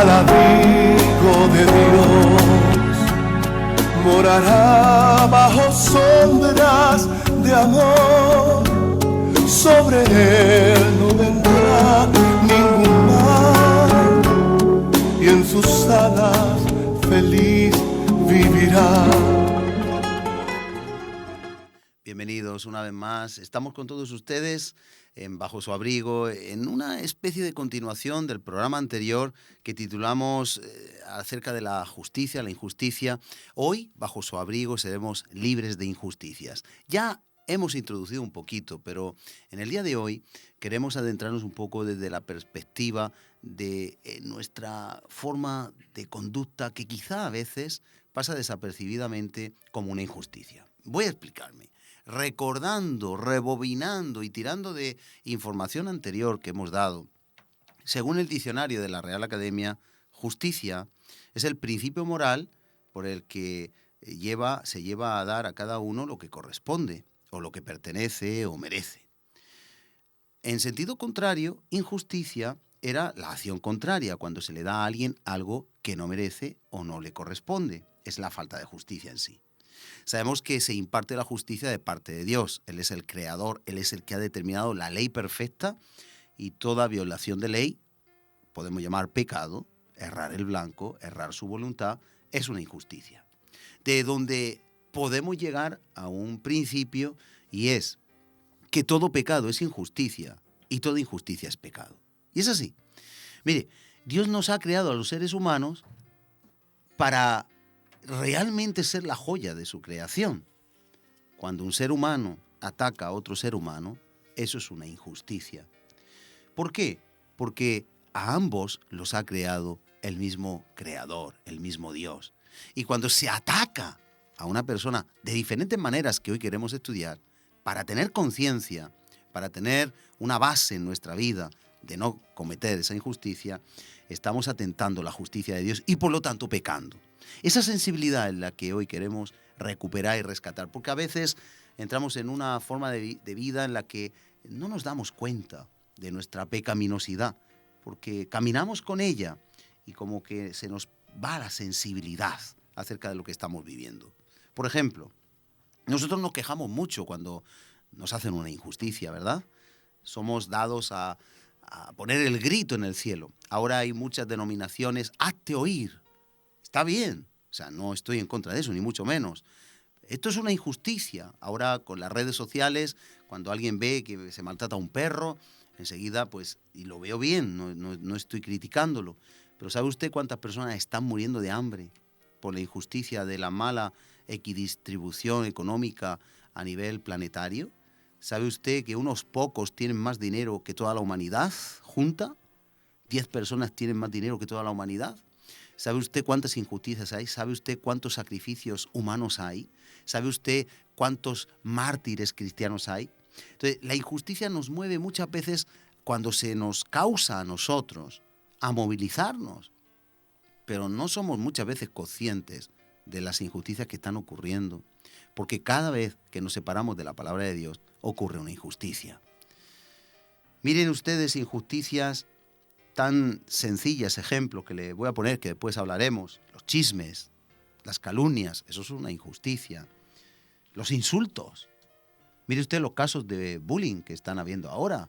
al abrigo de Dios, morará bajo sombras de amor. Sobre él no vendrá ningún mal, y en sus alas feliz vivirá. Bienvenidos una vez más. Estamos con todos ustedes en Bajo su Abrigo, en una especie de continuación del programa anterior que titulamos acerca de la justicia, la injusticia. Hoy, Bajo su Abrigo, seremos libres de injusticias. Ya hemos introducido un poquito, pero en el día de hoy queremos adentrarnos un poco desde la perspectiva de nuestra forma de conducta que quizá a veces pasa desapercibidamente como una injusticia. Voy a explicarme. Recordando, rebobinando y tirando de información anterior que hemos dado, según el diccionario de la Real Academia, justicia es el principio moral por el que se lleva a dar a cada uno lo que corresponde, o lo que pertenece o merece. En sentido contrario, injusticia era la acción contraria, cuando se le da a alguien algo que no merece o no le corresponde. Es la falta de justicia en sí. Sabemos que se imparte la justicia de parte de Dios. Él es el creador, Él es el que ha determinado la ley perfecta, y toda violación de ley, podemos llamar pecado, errar el blanco, errar su voluntad, es una injusticia. De donde podemos llegar a un principio, y es que todo pecado es injusticia y toda injusticia es pecado. Y es así. Mire, Dios nos ha creado a los seres humanos para realmente ser la joya de su creación. Cuando un ser humano ataca a otro ser humano, eso es una injusticia. ¿Por qué? Porque a ambos los ha creado el mismo creador, el mismo Dios. Y cuando se ataca a una persona de diferentes maneras que hoy queremos estudiar, para tener conciencia, para tener una base en nuestra vida de no cometer esa injusticia, estamos atentando la justicia de Dios y por lo tanto pecando. Esa sensibilidad es la que hoy queremos recuperar y rescatar, porque a veces entramos en una forma de vida en la que no nos damos cuenta de nuestra pecaminosidad, porque caminamos con ella y como que se nos va la sensibilidad acerca de lo que estamos viviendo. Por ejemplo, nosotros nos quejamos mucho cuando nos hacen una injusticia, ¿verdad? Somos dados a poner el grito en el cielo. Ahora hay muchas denominaciones, hazte oír. Está bien, o sea, no estoy en contra de eso, ni mucho menos. Esto es una injusticia. Ahora con las redes sociales, cuando alguien ve que se maltrata a un perro, enseguida, pues, y lo veo bien, no estoy criticándolo, pero ¿sabe usted cuántas personas están muriendo de hambre por la injusticia de la mala equidistribución económica a nivel planetario? ¿Sabe usted que unos pocos tienen más dinero que toda la humanidad junta? 10 personas tienen más dinero que toda la humanidad. ¿Sabe usted cuántas injusticias hay? ¿Sabe usted cuántos sacrificios humanos hay? ¿Sabe usted cuántos mártires cristianos hay? Entonces, la injusticia nos mueve muchas veces cuando se nos causa a nosotros a movilizarnos, pero no somos muchas veces conscientes de las injusticias que están ocurriendo, porque cada vez que nos separamos de la palabra de Dios ocurre una injusticia. Miren ustedes injusticias tan sencillas, ejemplos que le voy a poner, que después hablaremos: los chismes, las calumnias, eso es una injusticia. Los insultos. Mire usted los casos de bullying que están habiendo ahora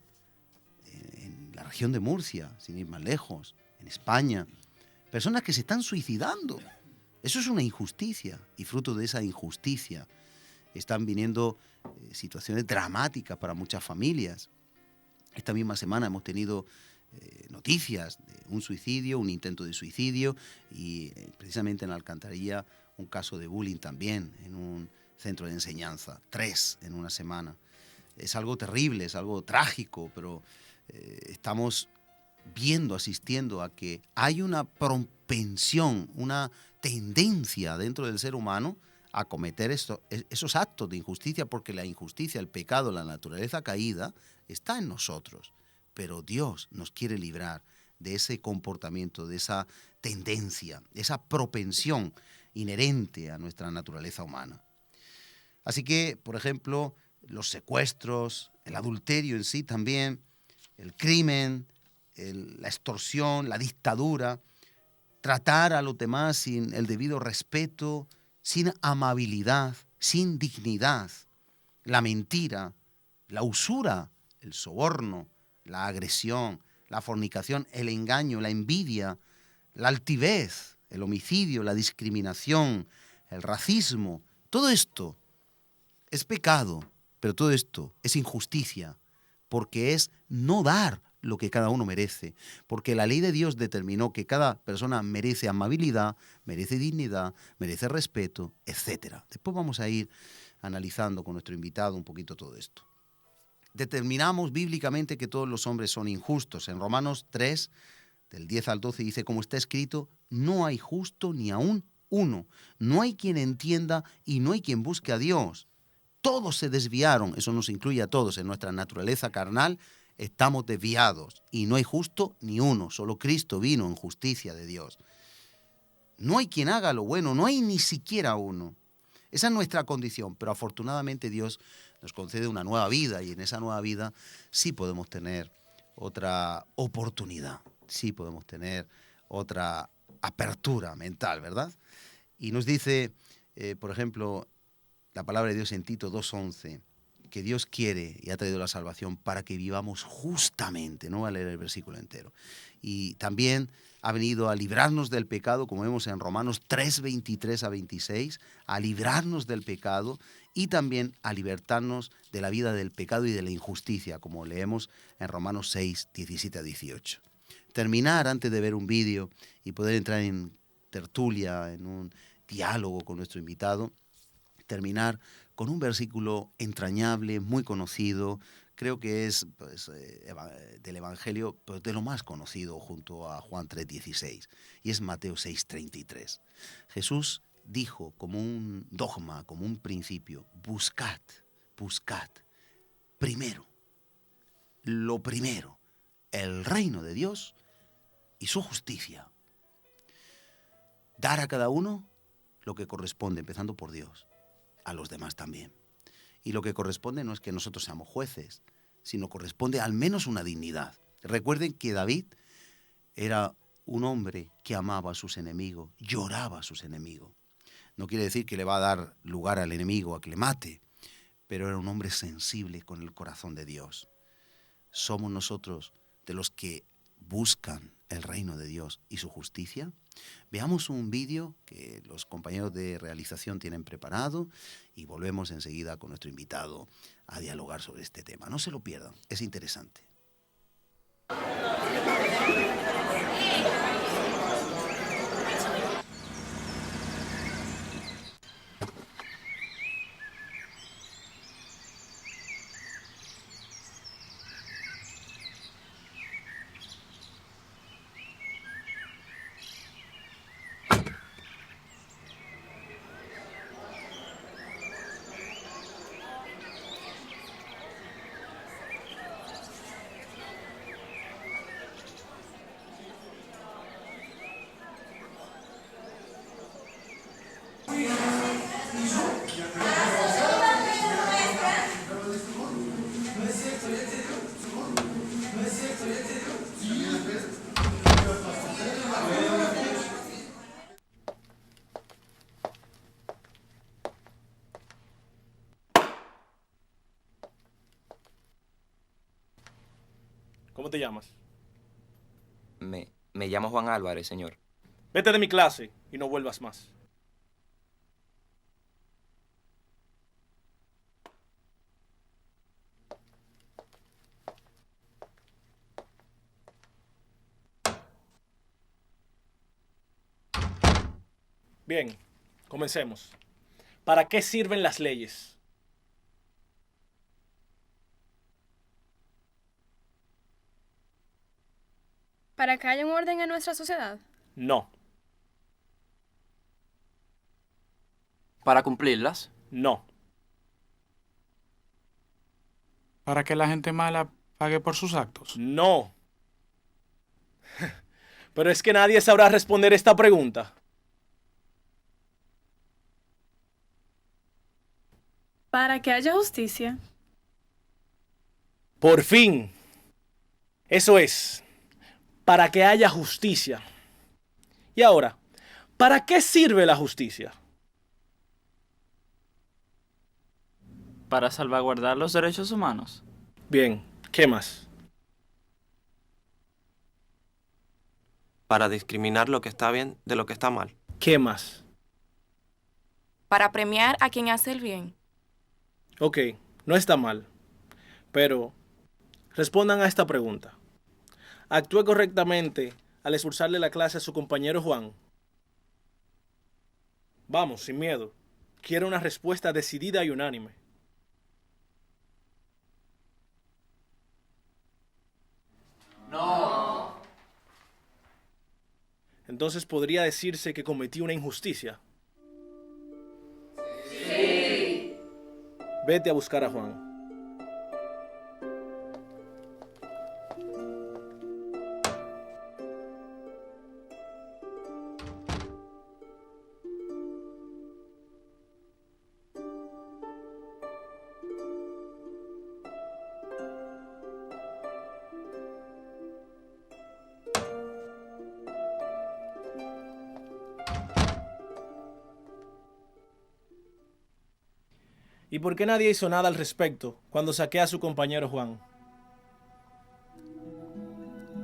en la región de Murcia, sin ir más lejos, en España. Personas que se están suicidando. Eso es una injusticia, y fruto de esa injusticia están viniendo situaciones dramáticas para muchas familias. Esta misma semana hemos tenido noticias de un suicidio, un intento de suicidio, y precisamente en Alcantarilla un caso de bullying también en un centro de enseñanza, 3 en una semana. Es algo terrible, es algo trágico, pero estamos viendo, asistiendo a que hay una propensión, una tendencia dentro del ser humano a cometer esos actos de injusticia, porque la injusticia, el pecado, la naturaleza caída está en nosotros. Pero Dios nos quiere librar de ese comportamiento, de esa tendencia, de esa propensión inherente a nuestra naturaleza humana. Así que, por ejemplo, los secuestros, el adulterio en sí también, el crimen, la extorsión, la dictadura, tratar a los demás sin el debido respeto, sin amabilidad, sin dignidad, la mentira, la usura, el soborno, la agresión, la fornicación, el engaño, la envidia, la altivez, el homicidio, la discriminación, el racismo, todo esto es pecado, pero todo esto es injusticia, porque es no dar lo que cada uno merece, porque la ley de Dios determinó que cada persona merece amabilidad, merece dignidad, merece respeto, etc. Después vamos a ir analizando con nuestro invitado un poquito todo esto. Determinamos bíblicamente que todos los hombres son injustos. En Romanos 3, del 10 al 12, dice, como está escrito, no hay justo ni aún uno. No hay quien entienda y no hay quien busque a Dios. Todos se desviaron, eso nos incluye a todos, en nuestra naturaleza carnal estamos desviados y no hay justo ni uno, solo Cristo vino en justicia de Dios. No hay quien haga lo bueno, no hay ni siquiera uno. Esa es nuestra condición, pero afortunadamente Dios nos concede una nueva vida y en esa nueva vida sí podemos tener otra oportunidad, sí podemos tener otra apertura mental, ¿verdad? Y nos dice, por ejemplo, la palabra de Dios en Tito 2:11, que Dios quiere y ha traído la salvación para que vivamos justamente. No voy a leer el versículo entero. Y también ha venido a librarnos del pecado, como vemos en Romanos 3, 23 a 26, a librarnos del pecado y también a libertarnos de la vida del pecado y de la injusticia, como leemos en Romanos 6, 17 a 18. Terminar antes de ver un vídeo y poder entrar en tertulia, en un diálogo con nuestro invitado, terminar con un versículo entrañable, muy conocido, creo que es pues, del Evangelio, pues, de lo más conocido junto a Juan 3:16, y es Mateo 6:33. Jesús dijo como un dogma, como un principio, buscad primero, lo primero, el reino de Dios y su justicia. Dar a cada uno lo que corresponde, empezando por Dios, a los demás también. Y lo que corresponde no es que nosotros seamos jueces, sino corresponde al menos una dignidad. Recuerden que David era un hombre que amaba a sus enemigos, lloraba a sus enemigos. No quiere decir que le va a dar lugar al enemigo a que le mate, pero era un hombre sensible con el corazón de Dios. Somos nosotros de los que buscan el reino de Dios y su justicia. Veamos un vídeo que los compañeros de realización tienen preparado y volvemos enseguida con nuestro invitado a dialogar sobre este tema. No se lo pierdan, es interesante. ¿Cómo te llamas? Me llamo Juan Álvarez, señor. Vete de mi clase y no vuelvas más. Bien, comencemos. ¿Para qué sirven las leyes? ¿Para que haya un orden en nuestra sociedad? No, Para cumplirlas. no, Para que la gente mala pague por sus actos. no. Pero es que nadie sabrá responder esta pregunta. Para que haya justicia. Por fin. Eso es, para que haya justicia. Y ahora, ¿para qué sirve la justicia? Para salvaguardar los derechos humanos. Bien, ¿qué más? Para discriminar lo que está bien de lo que está mal. ¿Qué más? Para premiar a quien hace el bien. Ok, no está mal. Pero respondan a esta pregunta. ¿Actué correctamente al expulsarle la clase a su compañero Juan? Vamos, sin miedo. Quiero una respuesta decidida y unánime. No. Entonces podría decirse que cometí una injusticia. Sí. Vete a buscar a Juan. ¿Y por qué nadie hizo nada al respecto cuando saqué a su compañero Juan?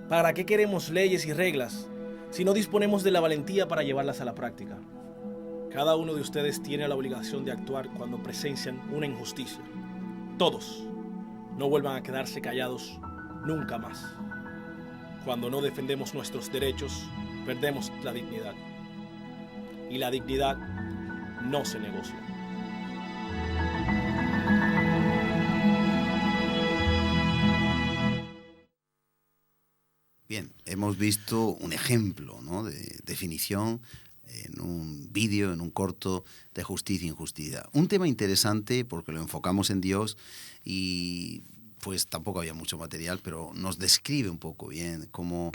¿Para qué queremos leyes y reglas si no disponemos de la valentía para llevarlas a la práctica? Cada uno de ustedes tiene la obligación de actuar cuando presencian una injusticia. Todos. No vuelvan a quedarse callados nunca más. Cuando no defendemos nuestros derechos, perdemos la dignidad. Y la dignidad no se negocia. Bien, hemos visto un ejemplo, ¿no?, de definición en un vídeo, en un corto, de justicia e injusticia. Un tema interesante porque lo enfocamos en Dios y pues tampoco había mucho material, pero nos describe un poco bien cómo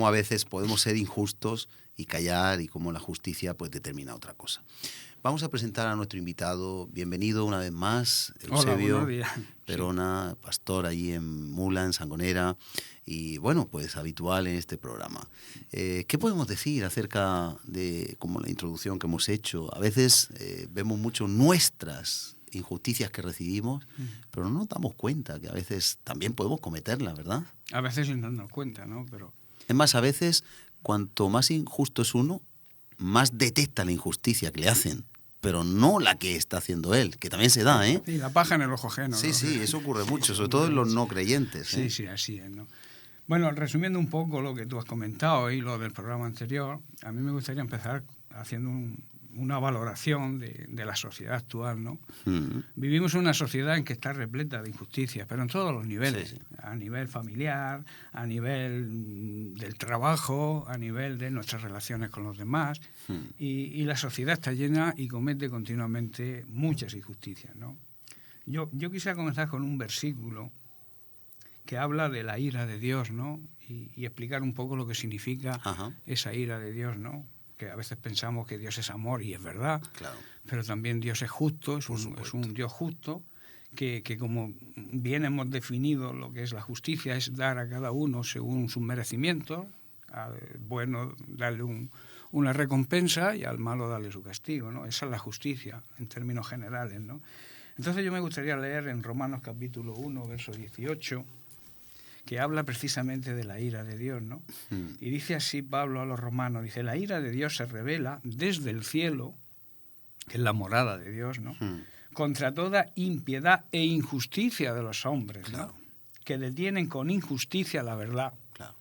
a veces podemos ser injustos y callar y cómo la justicia pues determina otra cosa. Vamos a presentar a nuestro invitado. Bienvenido una vez más, Eusebio. Hola, buenos días. Perona, pastor allí en Mula, en Sangonera, y bueno, pues habitual en este programa. ¿Qué podemos decir acerca de, como la introducción que hemos hecho? A veces vemos mucho nuestras injusticias que recibimos, pero no nos damos cuenta que a veces también podemos cometerlas, ¿verdad? A veces sin darnos cuenta, ¿no? Pero Es más, a veces, cuanto más injusto es uno, más detesta la injusticia que le hacen, pero no la que está haciendo él, que también se da, ¿eh? sí, la paja en el ojo ajeno. Sí, ¿no? sí, eso ocurre mucho, sobre todo en los no creyentes. Sí, sí, así es, ¿no? Bueno, resumiendo un poco lo que tú has comentado y lo del programa anterior, a mí me gustaría empezar haciendo una valoración de la sociedad actual, ¿no? Vivimos en una sociedad en que está repleta de injusticias, pero en todos los niveles, sí, sí. A nivel familiar, a nivel del trabajo, a nivel de nuestras relaciones con los demás, y la sociedad está llena y comete continuamente muchas injusticias, ¿no? Yo quisiera comenzar con un versículo que habla de la ira de Dios, ¿no? Y explicar un poco lo que significa esa ira de Dios, ¿no? Que a veces pensamos que Dios es amor, y es verdad, claro, pero también Dios es justo, es un Dios justo, que como bien hemos definido lo que es la justicia, es dar a cada uno según sus merecimientos, al bueno darle una recompensa y al malo darle su castigo, ¿no? Esa es la justicia en términos generales, ¿no? Entonces yo me gustaría leer en Romanos capítulo 1, verso 18, que habla precisamente de la ira de Dios, ¿no? Y dice así Pablo a los romanos, dice, la ira de Dios se revela desde el cielo, que es la morada de Dios, ¿no? Contra toda impiedad e injusticia de los hombres, ¿no? Claro. Que detienen con injusticia la verdad. Claro.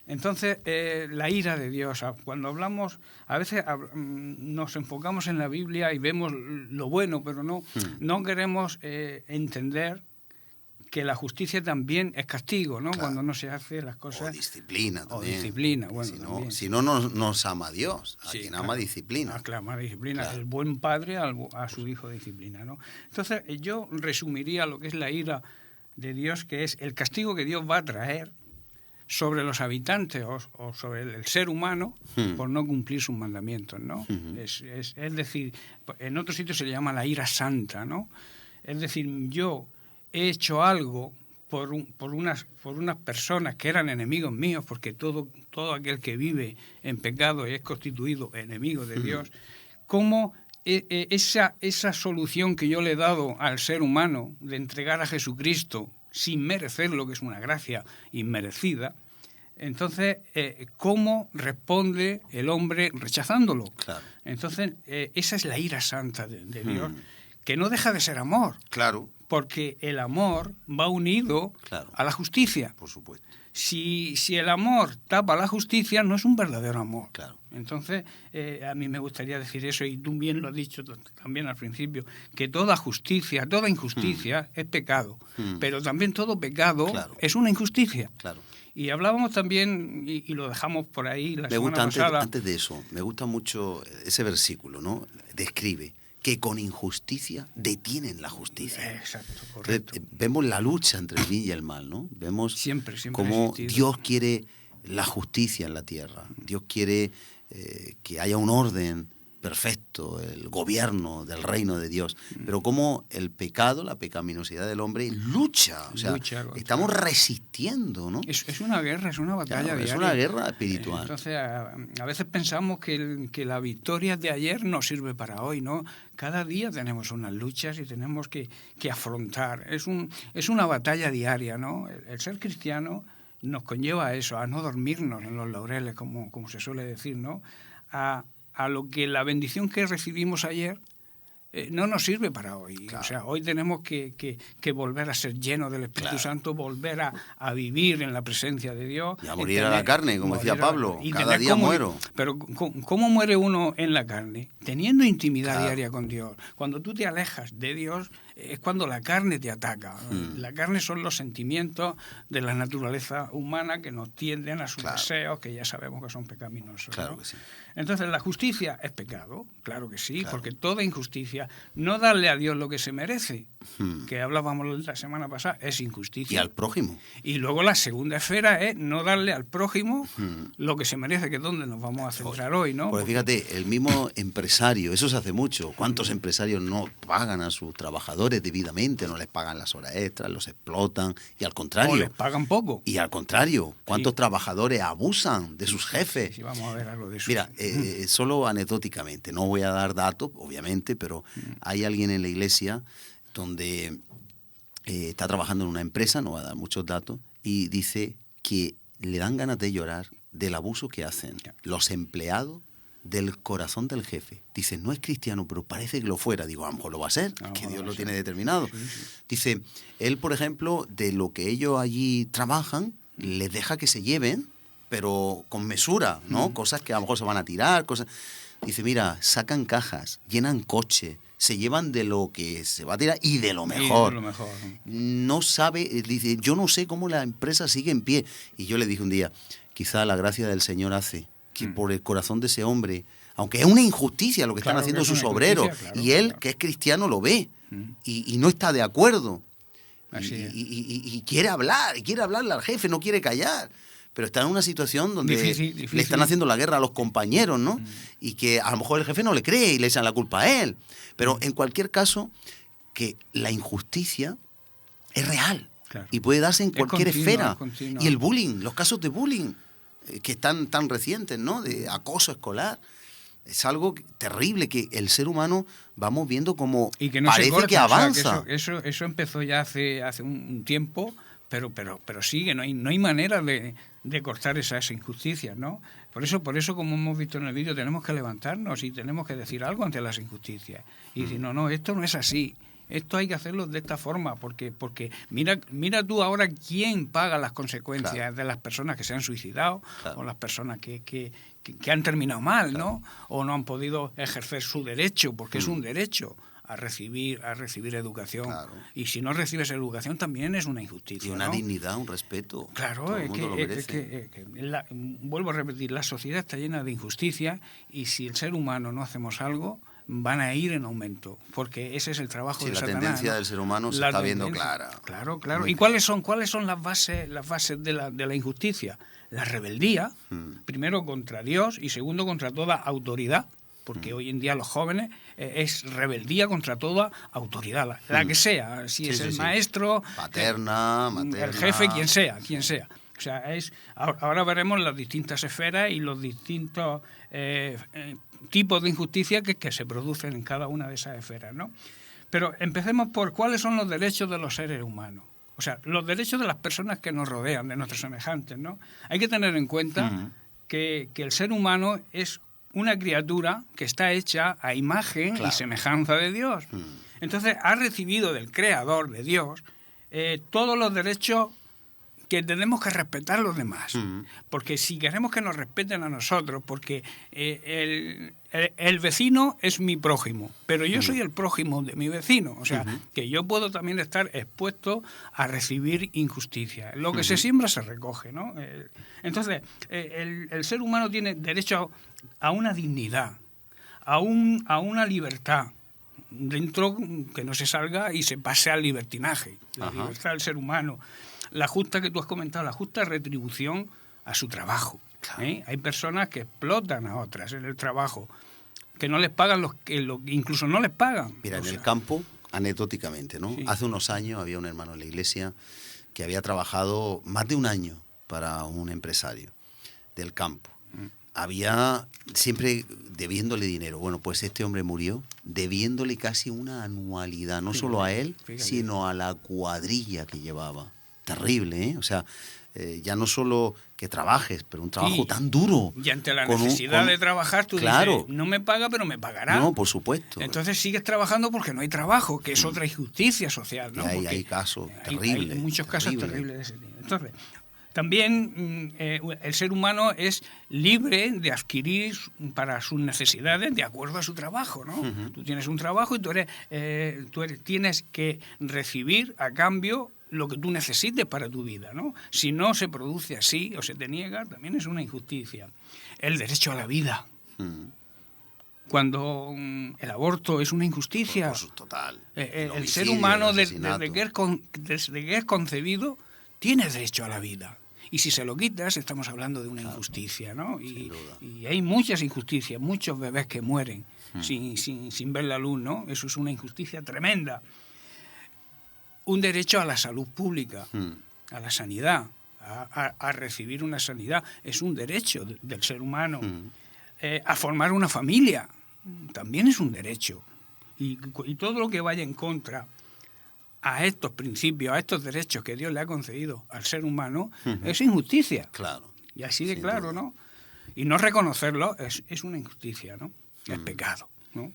Entonces, la ira de Dios, cuando hablamos, a veces nos enfocamos en la Biblia y vemos lo bueno, pero no queremos entender que la justicia también es castigo, ¿no? Claro. Cuando no se hace las cosas... O disciplina también. O disciplina, bueno, si no nos ama Dios. A quien ama, claro, disciplina. Claro, ama disciplina. Claro. El buen padre a su hijo disciplina, ¿no? Entonces, yo resumiría lo que es la ira de Dios, que es el castigo que Dios va a traer sobre los habitantes o sobre el ser humano por no cumplir sus mandamientos, ¿no? Es decir, en otros sitios se le llama la ira santa, ¿no? Es decir, yo he hecho algo por unas personas que eran enemigos míos, porque todo aquel que vive en pecado es constituido enemigo de Dios, cómo esa solución que yo le he dado al ser humano de entregar a Jesucristo sin merecerlo, que es una gracia inmerecida, entonces, ¿cómo responde el hombre rechazándolo? Claro. Entonces, esa es la ira santa de Dios, que no deja de ser amor. Claro. Porque el amor va unido a la justicia. Por supuesto. Si el amor tapa la justicia, no es un verdadero amor. Claro. Entonces, a mí me gustaría decir eso, y tú bien lo has dicho también al principio, que toda justicia, toda injusticia es pecado, pero también todo pecado es una injusticia. Claro. Y hablábamos también, y lo dejamos por ahí la semana pasada. Antes de eso, me gusta mucho ese versículo, ¿no? Describe que con injusticia detienen la justicia. Exacto, correcto. Entonces, vemos la lucha entre el bien y el mal, ¿no? Vemos siempre cómo Dios quiere la justicia en la tierra. Dios quiere que haya un orden perfecto, el gobierno del reino de Dios. Pero como el pecado, la pecaminosidad del hombre lucha. O sea, estamos resistiendo, ¿no? Es una guerra, es una batalla diaria. Es una guerra espiritual. Entonces, a veces pensamos que la victoria de ayer no sirve para hoy, ¿no? Cada día tenemos unas luchas y tenemos que afrontar. Es una batalla diaria, ¿no? El ser cristiano nos conlleva a eso, a no dormirnos en los laureles, como se suele decir, ¿no? A lo que la bendición que recibimos ayer no nos sirve para hoy. Claro. O sea, hoy tenemos que volver a ser llenos del Espíritu Santo, volver a vivir en la presencia de Dios. Y a morir a la carne, como decía Pablo, cada día muero. Pero ¿cómo muere uno en la carne? Teniendo intimidad diaria con Dios. Cuando tú te alejas de Dios, es cuando la carne te ataca. La carne son los sentimientos de la naturaleza humana que nos tienden a sus deseos, que ya sabemos que son pecaminosos. Claro, ¿no? que sí. Entonces, ¿la justicia es pecado? Claro que sí, porque toda injusticia, no darle a Dios lo que se merece, que hablábamos la semana pasada, es injusticia. Y al prójimo. Y luego la segunda esfera es no darle al prójimo lo que se merece, que es donde nos vamos a centrar hoy, ¿no? Pues fíjate, el mismo empresario, eso se hace mucho. ¿Cuántos empresarios no pagan a sus trabajadores debidamente, no les pagan las horas extras, los explotan? Y al contrario. O les pagan poco. Y al contrario, ¿cuántos trabajadores abusan de sus jefes? Sí, vamos a ver algo de eso. Mira, solo anecdóticamente, no voy a dar datos, obviamente, pero hay alguien en la iglesia donde está trabajando en una empresa, no va a dar muchos datos, y dice que le dan ganas de llorar del abuso que hacen los empleados del corazón del jefe. Dice, no es cristiano, pero parece que lo fuera. Digo, a lo mejor lo va a ser, que Dios lo tiene determinado. Sí. Dice, él, por ejemplo, de lo que ellos allí trabajan, les deja que se lleven, pero con mesura, ¿no? Cosas que a lo mejor se van a tirar, cosas... Dice, mira, sacan cajas, llenan coche, se llevan de lo que se va a tirar y de lo mejor. No sabe, dice, yo no sé cómo la empresa sigue en pie. Y yo le dije un día, quizá la gracia del Señor hace que por el corazón de ese hombre, aunque es una injusticia lo que están haciendo sus obreros, y él, que es cristiano, lo ve y no está de acuerdo. Y quiere hablarle al jefe, no quiere callar. Pero está en una situación donde difícil. le están haciendo la guerra a los compañeros, ¿no? Y que a lo mejor el jefe no le cree y le echan la culpa a él. Pero en cualquier caso, que la injusticia es real. Y puede darse en cualquier esfera. Y el bullying, los casos de bullying, que están tan recientes, ¿no? De acoso escolar. Es algo terrible que el ser humano vamos viendo como y que no parece se corta, que avanza. O sea, que eso empezó ya hace un tiempo, pero sigue, no hay manera de cortar esas injusticias, ¿no? Por eso, como hemos visto en el vídeo, tenemos que levantarnos y tenemos que decir algo ante las injusticias. Y decir, no, esto no es así. Esto hay que hacerlo de esta forma, porque mira tú ahora quién paga las consecuencias de las personas que se han suicidado o las personas que han terminado mal, ¿no? O no han podido ejercer su derecho, porque es un derecho a recibir educación. Y si no recibes educación también es una injusticia. Y una ¿no? dignidad, un respeto. Claro, vuelvo a repetir, la sociedad está llena de injusticias y si el ser humano no hacemos algo, van a ir en aumento, porque ese es el trabajo de Satanás. La tendencia del ser humano se está viendo clara. Claro. ¿Y cuáles son las bases de la injusticia? La rebeldía, primero contra Dios y segundo contra toda autoridad. porque hoy en día los jóvenes es rebeldía contra toda autoridad, la que sea, si es el maestro, materna, el jefe, quien sea. O sea, ahora veremos las distintas esferas y los distintos tipos de injusticia que se producen en cada una de esas esferas, ¿no? Pero empecemos por cuáles son los derechos de los seres humanos. O sea, los derechos de las personas que nos rodean, de nuestros semejantes, ¿no? Hay que tener en cuenta que el ser humano es una criatura que está hecha a imagen y semejanza de Dios. Entonces, ha recibido del Creador, de Dios, todos los derechos que tenemos que respetar a los demás. Porque si queremos que nos respeten a nosotros, porque el vecino es mi prójimo, pero yo soy el prójimo de mi vecino. O sea, que yo puedo también estar expuesto a recibir injusticia. Lo que se siembra se recoge, ¿no? Entonces, el ser humano tiene derecho a una dignidad, a una libertad, dentro que no se salga y se pase al libertinaje. La libertad del ser humano. La justa que tú has comentado, la justa retribución a su trabajo. Hay personas que explotan a otras en el trabajo, que no les pagan incluso no les pagan. Mira, en el campo, anecdóticamente, ¿no? Sí. Hace unos años había un hermano en la iglesia que había trabajado más de un año para un empresario del campo. Había siempre debiéndole dinero. Bueno, pues este hombre murió debiéndole casi una anualidad, no solo a él, sino a la cuadrilla que llevaba. Terrible, ¿eh? O sea, ya no solo que trabajes, pero un trabajo tan duro. Y ante la necesidad de trabajar, tú dices, no me paga, pero me pagará. No, por supuesto. Entonces sigues trabajando porque no hay trabajo, que es otra injusticia social, ¿no? Hay casos terribles. Hay muchos casos terribles de ese tipo. Entonces, también el ser humano es libre de adquirir para sus necesidades de acuerdo a su trabajo, ¿no? Tú tienes un trabajo y tienes que recibir a cambio lo que tú necesites para tu vida, ¿no? Si no se produce así o se te niega, también es una injusticia. El derecho a la vida. Cuando el aborto es una injusticia. Total. El ser humano, desde que es concebido, tiene derecho a la vida. Y si se lo quitas, estamos hablando de una injusticia, ¿no? Y hay muchas injusticias, muchos bebés que mueren sin ver la luz, ¿no? Eso es una injusticia tremenda. Un derecho a la salud pública, a la sanidad, a recibir una sanidad. Es un derecho del ser humano. A formar una familia también es un derecho. Y todo lo que vaya en contra a estos principios, a estos derechos que Dios le ha concedido al ser humano, es injusticia. Claro. Y así de claro, ¿no? Y no reconocerlo es una injusticia, ¿no? Es pecado, ¿no?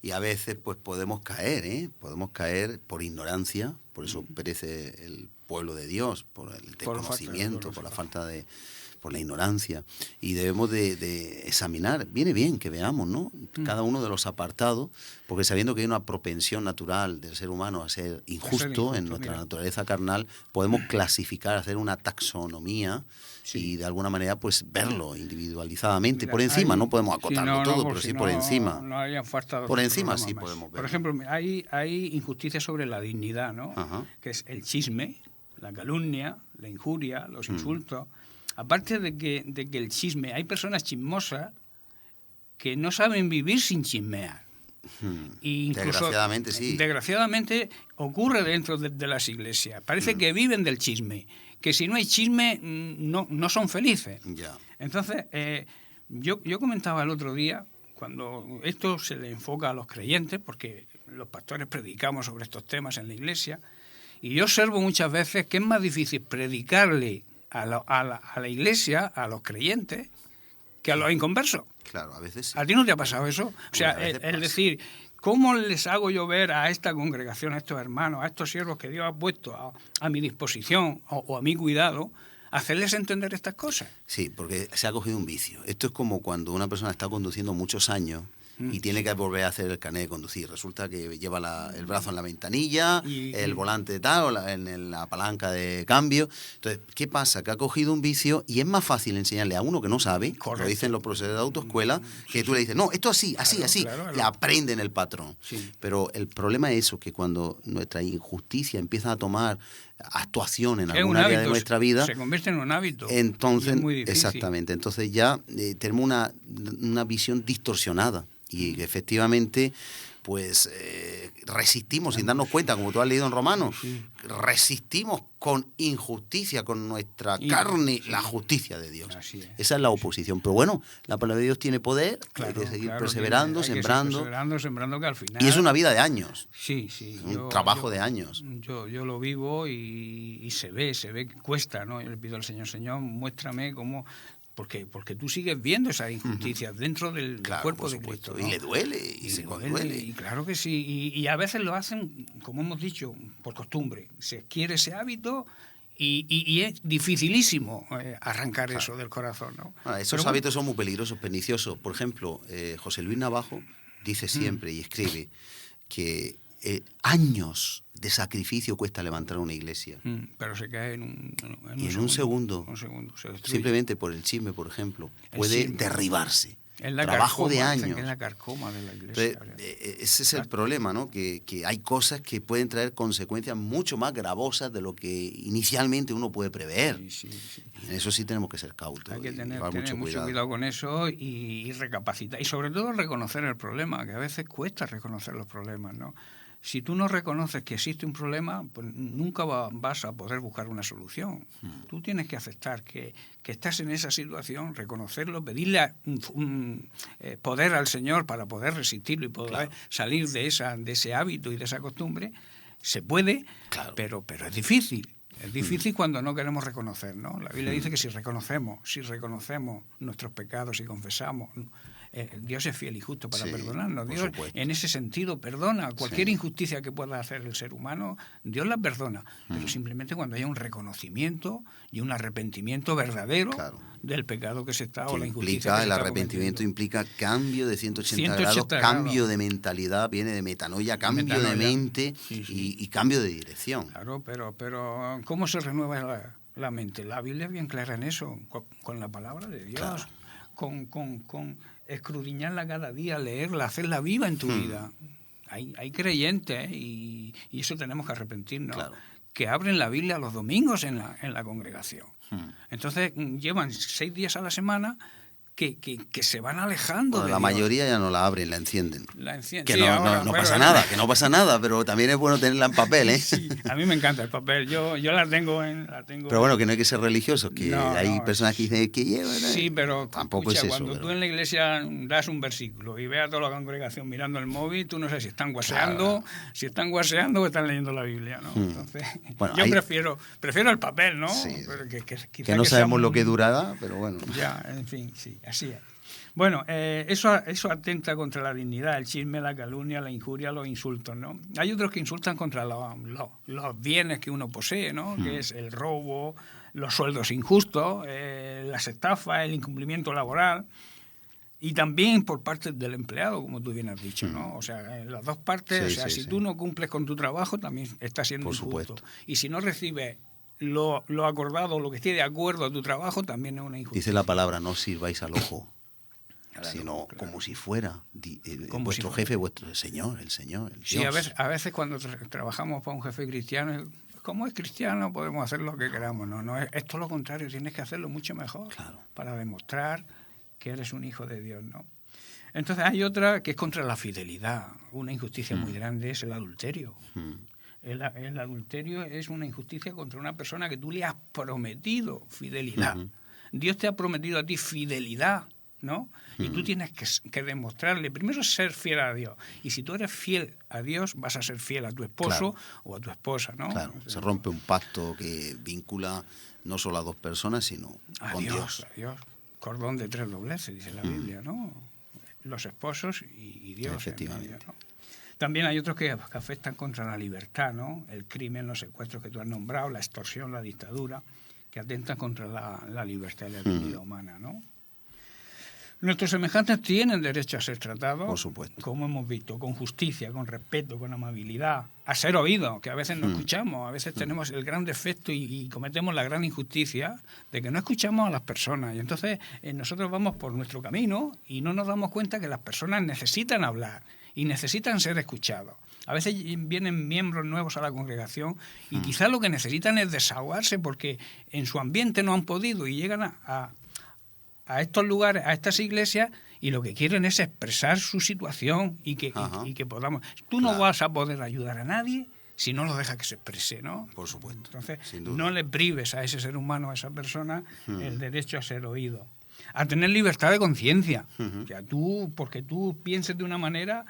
Y a veces pues podemos caer, ¿eh? Podemos caer por ignorancia, por eso perece el pueblo de Dios, por el desconocimiento, por la ignorancia. Y debemos de examinar, viene bien que veamos, ¿no? Cada uno de los apartados, porque sabiendo que hay una propensión natural del ser humano a ser injusto en nuestra naturaleza carnal, podemos clasificar, hacer una taxonomía y de alguna manera pues verlo individualizadamente. Por encima, no podemos acotarlo todo, pero sí por encima. No harían falta por encima sí podemos verlo. Por ejemplo, hay injusticia sobre la dignidad, ¿no? Que es el chisme, la calumnia, la injuria, los insultos. Aparte de que el chisme, hay personas chismosas que no saben vivir sin chismear. Y incluso, desgraciadamente sí. Desgraciadamente ocurre dentro de las iglesias. Parece que viven del chisme, que si no hay chisme no son felices. Ya. Entonces, yo comentaba el otro día, cuando esto se le enfoca a los creyentes, porque los pastores predicamos sobre estos temas en la iglesia, y yo observo muchas veces que es más difícil predicarle a la iglesia, a los creyentes, que a los inconversos. Claro, a veces sí. ¿A ti no te ha pasado eso? O sea, es decir, ¿cómo les hago yo ver a esta congregación, a estos hermanos, a estos siervos que Dios ha puesto a mi disposición o a mi cuidado, hacerles entender estas cosas? Sí, porque se ha cogido un vicio. Esto es como cuando una persona está conduciendo muchos años y tiene que volver a hacer el carnet de conducir. Resulta que lleva el brazo en la ventanilla, el volante tal, o en la palanca de cambio. Entonces, ¿qué pasa? Que ha cogido un vicio y es más fácil enseñarle a uno que no sabe, lo dicen los profesores de autoescuela, que tú le dices, no, esto así, así, y aprenden el patrón. Sí. Pero el problema es eso, que cuando nuestra injusticia empieza a tomar actuación en algún área de nuestra vida, se convierte en un hábito. Entonces, es muy difícil. exactamente, entonces ya tenemos una visión distorsionada y que efectivamente pues resistimos sin darnos cuenta, como tú has leído en Romanos, resistimos con injusticia, con nuestra carne, la justicia de Dios. Esa es la oposición. Pero bueno, la palabra de Dios tiene poder, hay que seguir perseverando, sembrando. Sembrando, que al final... Y es una vida de años. Sí. Un trabajo de años. Yo lo vivo y se ve que cuesta, ¿no? Yo le pido al Señor, muéstrame cómo... Porque tú sigues viendo esas injusticias dentro del cuerpo de Cristo, ¿no? Y le duele, y se duele. Y claro que sí, y a veces lo hacen, como hemos dicho, por costumbre. Se quiere ese hábito y es dificilísimo arrancar eso del corazón, ¿no? Esos hábitos son muy peligrosos, perniciosos. Por ejemplo, José Luis Navajo dice siempre y escribe que años de sacrificio cuesta levantar una iglesia. Pero se cae en un segundo. Se destruye. Simplemente por el chisme, por ejemplo, puede derribarse. Es la trabajo carcoma, de años. Es la carcoma de la iglesia. Ese es el problema, ¿no? Que hay cosas que pueden traer consecuencias mucho más gravosas de lo que inicialmente uno puede prever. Sí. Y en eso sí tenemos que ser cautos. Hay que tener mucho cuidado con eso y recapacitar. Y sobre todo reconocer el problema, que a veces cuesta reconocer los problemas, ¿no? Si tú no reconoces que existe un problema, pues nunca vas a poder buscar una solución. Tú tienes que aceptar que estás en esa situación, reconocerlo, pedirle poder al Señor para poder resistirlo y poder salir de ese hábito y de esa costumbre. Se puede, pero es difícil. Es difícil cuando no queremos reconocer, ¿no? La Biblia dice que si reconocemos nuestros pecados y confesamos, Dios es fiel y justo para perdonarnos. Dios, en ese sentido, perdona cualquier injusticia que pueda hacer el ser humano. Dios la perdona, pero simplemente cuando haya un reconocimiento y un arrepentimiento verdadero del pecado que se está o la injusticia que se el está arrepentimiento implica cambio de 180 grados, cambio de mentalidad, viene de metanoia, cambio de mente y cambio de dirección. Claro, pero ¿cómo se renueva la mente? La Biblia es bien clara en eso, con la palabra de Dios, con escudriñarla cada día, leerla, hacerla viva en tu vida. Hay creyentes y eso tenemos que arrepentirnos, que abren la Biblia los domingos en la congregación. Entonces llevan 6 días a la semana que se van alejando de la Dios. mayoría ya no la abren, la encienden. Que sí, no pasa nada, que no pasa nada, pero también es bueno tenerla en papel, ¿eh? Sí, a mí me encanta el papel, yo la tengo Pero bueno, que no hay que ser religioso, que hay personas que dicen que llevan. Sí, pero tampoco escucha, es eso. Cuando tú en la iglesia das un versículo y ves a toda la congregación mirando el móvil, tú no sabes si están guaseando, o están leyendo la Biblia, ¿no? Entonces, bueno, yo prefiero el papel, ¿no? Sí, que no sabemos lo que durará, pero bueno. Ya, en fin, sí, así es. Bueno, eso atenta contra la dignidad, el chisme, la calumnia, la injuria, los insultos, ¿no? Hay otros que insultan contra los bienes que uno posee, ¿no? Que es el robo, los sueldos injustos, las estafas, el incumplimiento laboral, y también por parte del empleado, como tú bien has dicho, ¿no? O sea, en las dos partes, si tú no cumples con tu trabajo, también estás siendo injusto. Y si no recibes lo acordado, lo que esté de acuerdo a tu trabajo, también es una injusticia. Dice la palabra, no sirváis al ojo. Sino como si fuera vuestro jefe, vuestro Señor, el Señor, el Dios. Sí, a veces cuando trabajamos para un jefe cristiano, como es cristiano podemos hacer lo que queramos. No, es todo lo contrario, tienes que hacerlo mucho mejor para demostrar que eres un hijo de Dios, ¿no? Entonces hay otra que es contra la fidelidad. Una injusticia muy grande es el adulterio. El adulterio es una injusticia contra una persona que tú le has prometido fidelidad. Dios te ha prometido a ti fidelidad, ¿no? Y tú tienes que demostrarle, primero ser fiel a Dios. Y si tú eres fiel a Dios, vas a ser fiel a tu esposo o a tu esposa, ¿no? Claro, se rompe un pacto que vincula no solo a dos personas, sino con Dios. A Dios. Cordón de 3 dobleces, dice la Biblia, ¿no? Los esposos y Dios. Efectivamente. ¿no? También hay otros que afectan contra la libertad, ¿no? El crimen, los secuestros que tú has nombrado, la extorsión, la dictadura, que atentan contra la libertad y la dignidad humana, ¿no? Nuestros semejantes tienen derecho a ser tratados, por supuesto, como hemos visto, con justicia, con respeto, con amabilidad, a ser oídos, que a veces no escuchamos, a veces tenemos el gran defecto y cometemos la gran injusticia de que no escuchamos a las personas. Y entonces nosotros vamos por nuestro camino y no nos damos cuenta que las personas necesitan hablar y necesitan ser escuchados. A veces vienen miembros nuevos a la congregación y quizás lo que necesitan es desahogarse porque en su ambiente no han podido y llegan a a estos lugares, a estas iglesias, y lo que quieren es expresar su situación y que podamos... Tú no vas a poder ayudar a nadie si no lo dejas que se exprese, ¿no? Por supuesto. Entonces, sin duda. no le prives a ese ser humano, a esa persona, el derecho a ser oído. A tener libertad de conciencia. O sea, tú, porque tú pienses de una manera,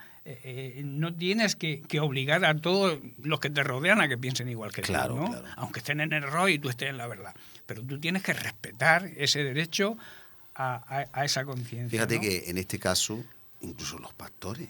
no tienes que obligar a todos los que te rodean a que piensen igual que tú, ¿no? Claro. Aunque estén en error y tú estés en la verdad. Pero tú tienes que respetar ese derecho a esa conciencia. Fíjate, ¿no? que en este caso, incluso los pastores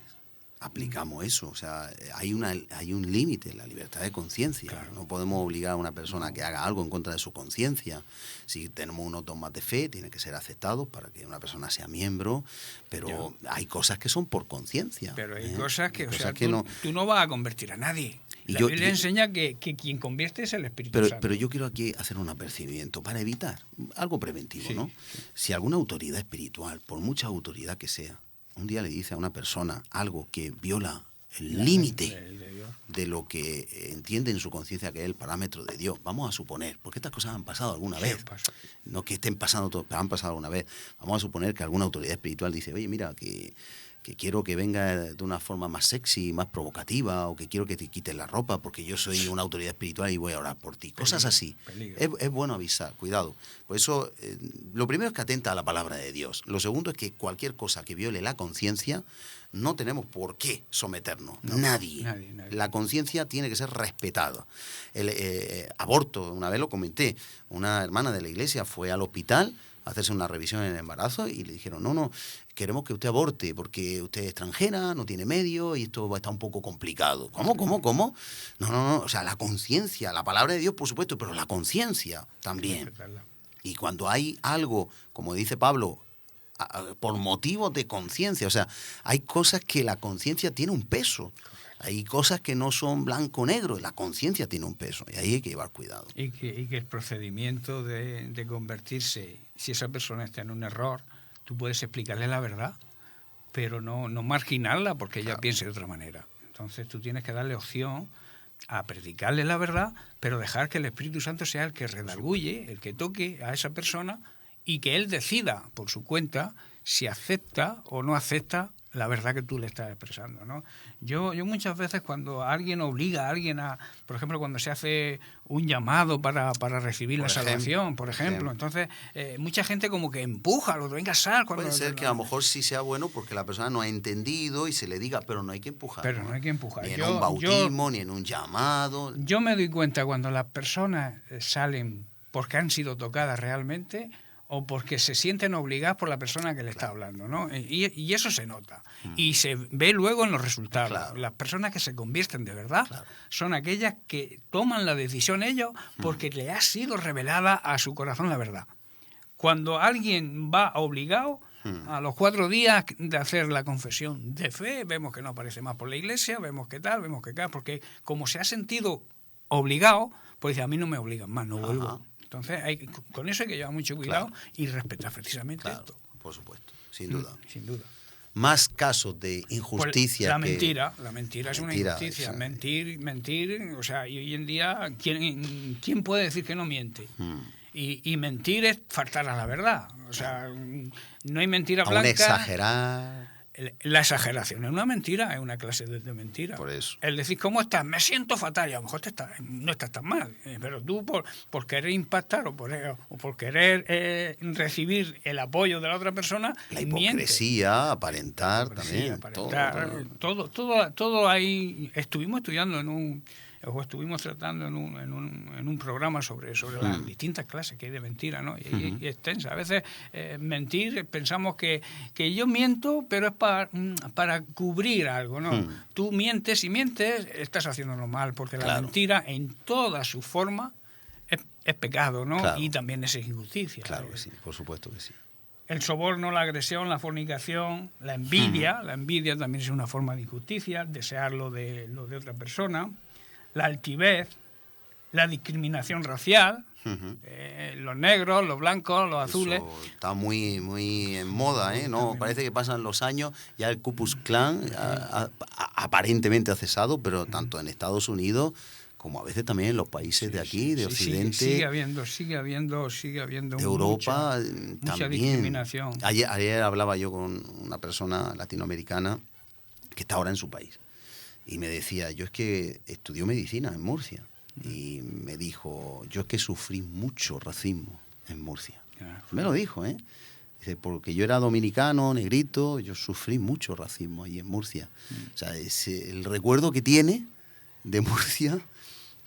aplicamos eso. O sea, hay un límite en la libertad de conciencia. Claro. No podemos obligar a una persona a que haga algo en contra de su conciencia. Si tenemos unos dogmas de fe, tiene que ser aceptados para que una persona sea miembro, pero hay cosas que son por conciencia. Pero hay cosas que, no... tú no vas a convertir a nadie. La Biblia enseña que quien convierte es el Espíritu Santo. Pero yo quiero aquí hacer un apercibimiento para evitar algo preventivo, sí, ¿no? Sí. Si alguna autoridad espiritual, por mucha autoridad que sea, un día le dice a una persona algo que viola el límite de lo que entiende en su conciencia que es el parámetro de Dios, vamos a suponer, porque estas cosas han pasado alguna vez, no que estén pasando todos, pero han pasado alguna vez, vamos a suponer que alguna autoridad espiritual dice, oye, mira, que quiero que venga de una forma más sexy, más provocativa, o que quiero que te quites la ropa porque yo soy una autoridad espiritual y voy a orar por ti. Cosas así. Es bueno avisar, cuidado. Por eso, lo primero es que atenta a la palabra de Dios. Lo segundo es que cualquier cosa que viole la conciencia, no tenemos por qué someternos. No, nadie. La conciencia tiene que ser respetada. El aborto, una vez lo comenté, una hermana de la iglesia fue al hospital a hacerse una revisión en el embarazo y le dijeron, no, queremos que usted aborte porque usted es extranjera, no tiene medio y esto va a estar un poco complicado. ¿Cómo? No, o sea, la conciencia, la palabra de Dios, por supuesto, pero la conciencia también. Y cuando hay algo, como dice Pablo, por motivos de conciencia, o sea, hay cosas que la conciencia tiene un peso. Hay cosas que no son blanco-negro, la conciencia tiene un peso y ahí hay que llevar cuidado. Y que el procedimiento de convertirse, si esa persona está en un error, tú puedes explicarle la verdad, pero no marginarla porque ella piense de otra manera. Entonces tú tienes que darle opción a predicarle la verdad, pero dejar que el Espíritu Santo sea el que redarguye, el que toque a esa persona y que él decida por su cuenta si acepta o no acepta la verdad que tú le estás expresando, ¿no? Yo muchas veces cuando alguien obliga a alguien a, por ejemplo, cuando se hace un llamado para recibir la salvación, por ejemplo, entonces mucha gente como que empuja, lo venga a sal. Puede ser que a lo mejor sí sea bueno porque la persona no ha entendido y se le diga, pero no hay que empujar. Pero no hay que empujar. Ni en un bautismo, ni en un llamado. Yo me doy cuenta cuando las personas salen porque han sido tocadas realmente o porque se sienten obligadas por la persona que le está hablando, ¿no? Y eso se nota. Y se ve luego en los resultados. Las personas que se convierten de verdad son aquellas que toman la decisión ellos porque le ha sido revelada a su corazón la verdad. Cuando alguien va obligado, a los 4 días de hacer la confesión de fe, vemos que no aparece más por la iglesia, vemos que tal, porque como se ha sentido obligado, pues dice, a mí no me obligan más, no vuelvo. Entonces, con eso hay que llevar mucho cuidado y respetar precisamente esto. Por supuesto, sin duda. Sin duda. Más casos de injusticia. Pues la mentira es una injusticia. Mentir, o sea, y hoy en día, ¿quién puede decir que no miente? Y mentir es faltar a la verdad. O sea, no hay mentira blanca. Aún exagerar. La exageración es una mentira, es una clase de mentira. Por eso. El decir, ¿cómo estás? Me siento fatal, y a lo mejor no estás tan mal, pero tú por querer impactar o por querer recibir el apoyo de la otra persona, la hipocresía, aparentar también. Todo ahí. Estuvimos estudiando estuvimos tratando en un programa sobre las distintas clases que hay de mentira, ¿no? Y extensa. A veces mentir, pensamos que yo miento, pero es para cubrir algo, ¿no? Tú mientes y mientes, estás haciéndolo mal, porque la mentira en toda su forma es pecado, ¿no? Y también es injusticia. Claro que sí, por supuesto que sí. El soborno, la agresión, la fornicación, la envidia. La envidia también es una forma de injusticia, desear lo de otra persona. La altivez, la discriminación racial, los negros, los blancos, los azules. Eso está muy muy en moda, ¿eh? No, parece que pasan los años, ya el Ku Klux Klan aparentemente ha cesado, pero tanto en Estados Unidos como a veces también en los países de aquí, de Sí, Occidente, sigue habiendo de Europa, mucha también. discriminación. Ayer hablaba yo con una persona latinoamericana que está ahora en su país y me decía, yo es que estudió medicina en Murcia y me dijo, yo es que sufrí mucho racismo en Murcia. Me lo dijo, ¿eh? Dice, porque yo era dominicano, negrito, yo sufrí mucho racismo ahí en Murcia. O sea, el recuerdo que tiene de Murcia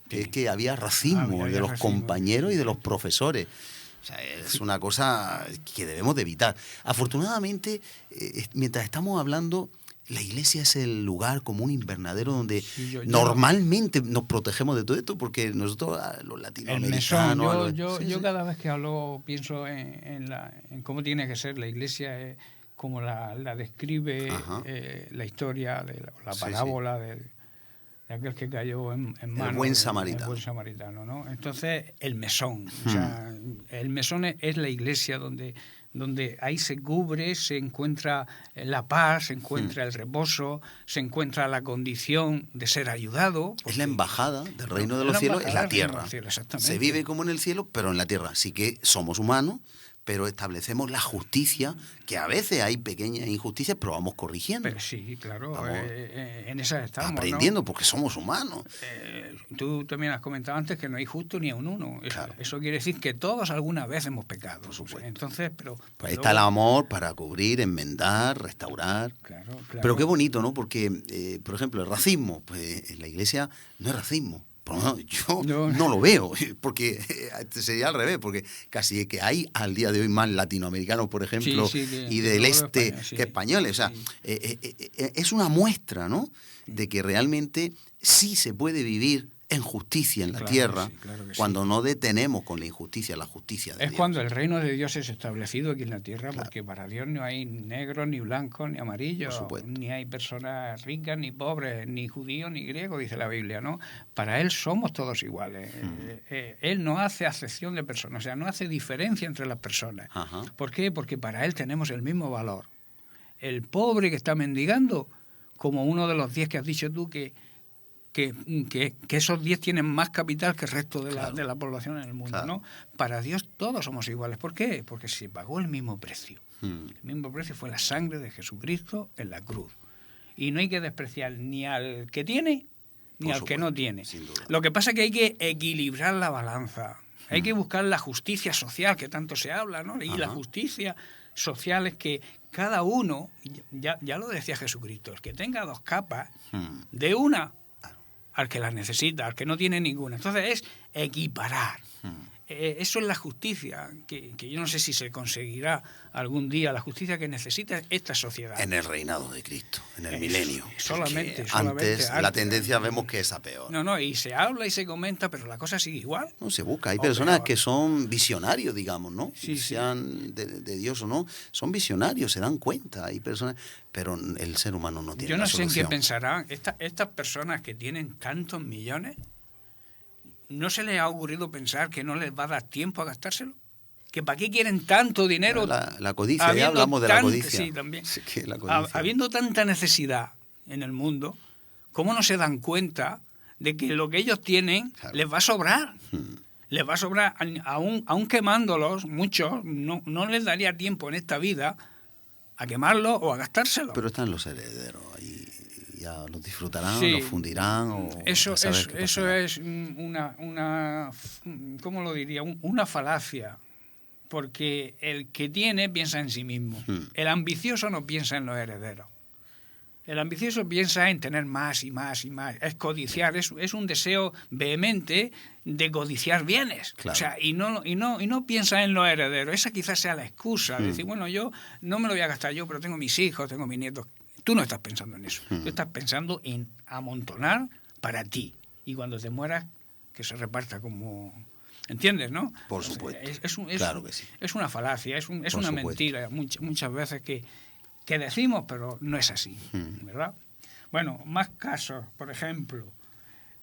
es que había racismo había de los racismo. compañeros y de los profesores. O sea, es una cosa que debemos de evitar. Afortunadamente, mientras estamos hablando, la iglesia es el lugar como un invernadero donde normalmente nos protegemos de todo esto, porque nosotros, los latinoamericanos... Yo cada vez que hablo pienso en cómo tiene que ser la iglesia, como la describe la historia, de la parábola de aquel que cayó en manos el buen samaritano. El buen samaritano, ¿no? Entonces, el mesón. O sea, el mesón es la iglesia donde ahí se cubre, se encuentra la paz, se encuentra el reposo, se encuentra la condición de ser ayudado. Es la embajada del reino de los cielos en la tierra. Se vive como en el cielo, pero en la tierra. Así que somos humanos, pero establecemos la justicia, que a veces hay pequeñas injusticias, pero vamos corrigiendo. Pero sí, claro, en esas estamos, aprendiendo, ¿no? porque somos humanos. Tú también has comentado antes que no hay justo ni a un uno. Claro. Eso quiere decir que todos alguna vez hemos pecado. Por supuesto. Entonces, pero ahí está el amor para cubrir, enmendar, restaurar. Claro. Pero qué bonito, ¿no? Porque, por ejemplo, el racismo, pues en la iglesia no es racismo. Bueno, yo no lo veo, porque sería al revés, porque casi que hay al día de hoy más latinoamericanos, por ejemplo, y del este España, que españoles. O sea, es una muestra, ¿no?, de que realmente sí se puede vivir en justicia en la tierra, cuando no detenemos con la injusticia la justicia de Dios. Cuando el reino de Dios es establecido aquí en la tierra, porque para Dios no hay negros, ni blancos, ni amarillos, ni hay personas ricas, ni pobres, ni judíos, ni griegos, dice la Biblia, ¿no? Para Él somos todos iguales. Él no hace acepción de personas, o sea, no hace diferencia entre las personas. ¿Por qué? Porque para Él tenemos el mismo valor. El pobre que está mendigando, como uno de los 10 que has dicho tú, que esos 10 tienen más capital que el resto de la población en el mundo, ¿no? Para Dios todos somos iguales. ¿Por qué? Porque se pagó el mismo precio. El mismo precio fue la sangre de Jesucristo en la cruz. Y no hay que despreciar ni al que tiene ni al que no tiene. Lo que pasa es que hay que equilibrar la balanza. Hay que buscar la justicia social, que tanto se habla, ¿no? Y la justicia social es que cada uno, ya lo decía Jesucristo, el que tenga 2 capas, de una al que las necesita, al que no tiene ninguna. Entonces es equiparar. Eso es la justicia, que yo no sé si se conseguirá algún día, la justicia que necesita esta sociedad. En el reinado de Cristo, en el milenio. Solamente antes la tendencia vemos que es a peor. No, y se habla y se comenta, pero la cosa sigue igual. No, se busca. Hay personas que son visionarios, digamos, ¿no? Sí, sean de Dios o no, son visionarios, se dan cuenta. Hay personas, pero el ser humano no tiene. Yo no la sé solución. en qué pensarán estas personas que tienen tantos millones. ¿No se les ha ocurrido pensar que no les va a dar tiempo a gastárselo? ¿Que para qué quieren tanto dinero? La codicia, ya hablamos de la codicia. Sí, también. Sí, que la codicia. Habiendo tanta necesidad en el mundo, ¿cómo no se dan cuenta de que lo que ellos tienen les va a sobrar? Les va a sobrar, aún quemándolos, muchos, no les daría tiempo en esta vida a quemarlo o a gastárselo. Pero están los herederos ahí. Ya los disfrutarán, los fundirán. O eso es una ¿cómo lo diría? Una falacia. Porque el que tiene piensa en sí mismo. El ambicioso no piensa en los herederos. El ambicioso piensa en tener más y más y más. Es codiciar, es un deseo vehemente de codiciar bienes. Claro. O sea, y no piensa en los herederos. Esa quizás sea la excusa. De decir, bueno, yo no me lo voy a gastar yo, pero tengo mis hijos, tengo mis nietos. Tú no estás pensando en eso. Tú estás pensando en amontonar para ti. Y cuando te mueras, que se reparta como... ¿Entiendes, no? Por supuesto. Claro que sí. Es una falacia, es una mentira muchas veces que decimos, pero no es así, ¿verdad? Bueno, más casos, por ejemplo,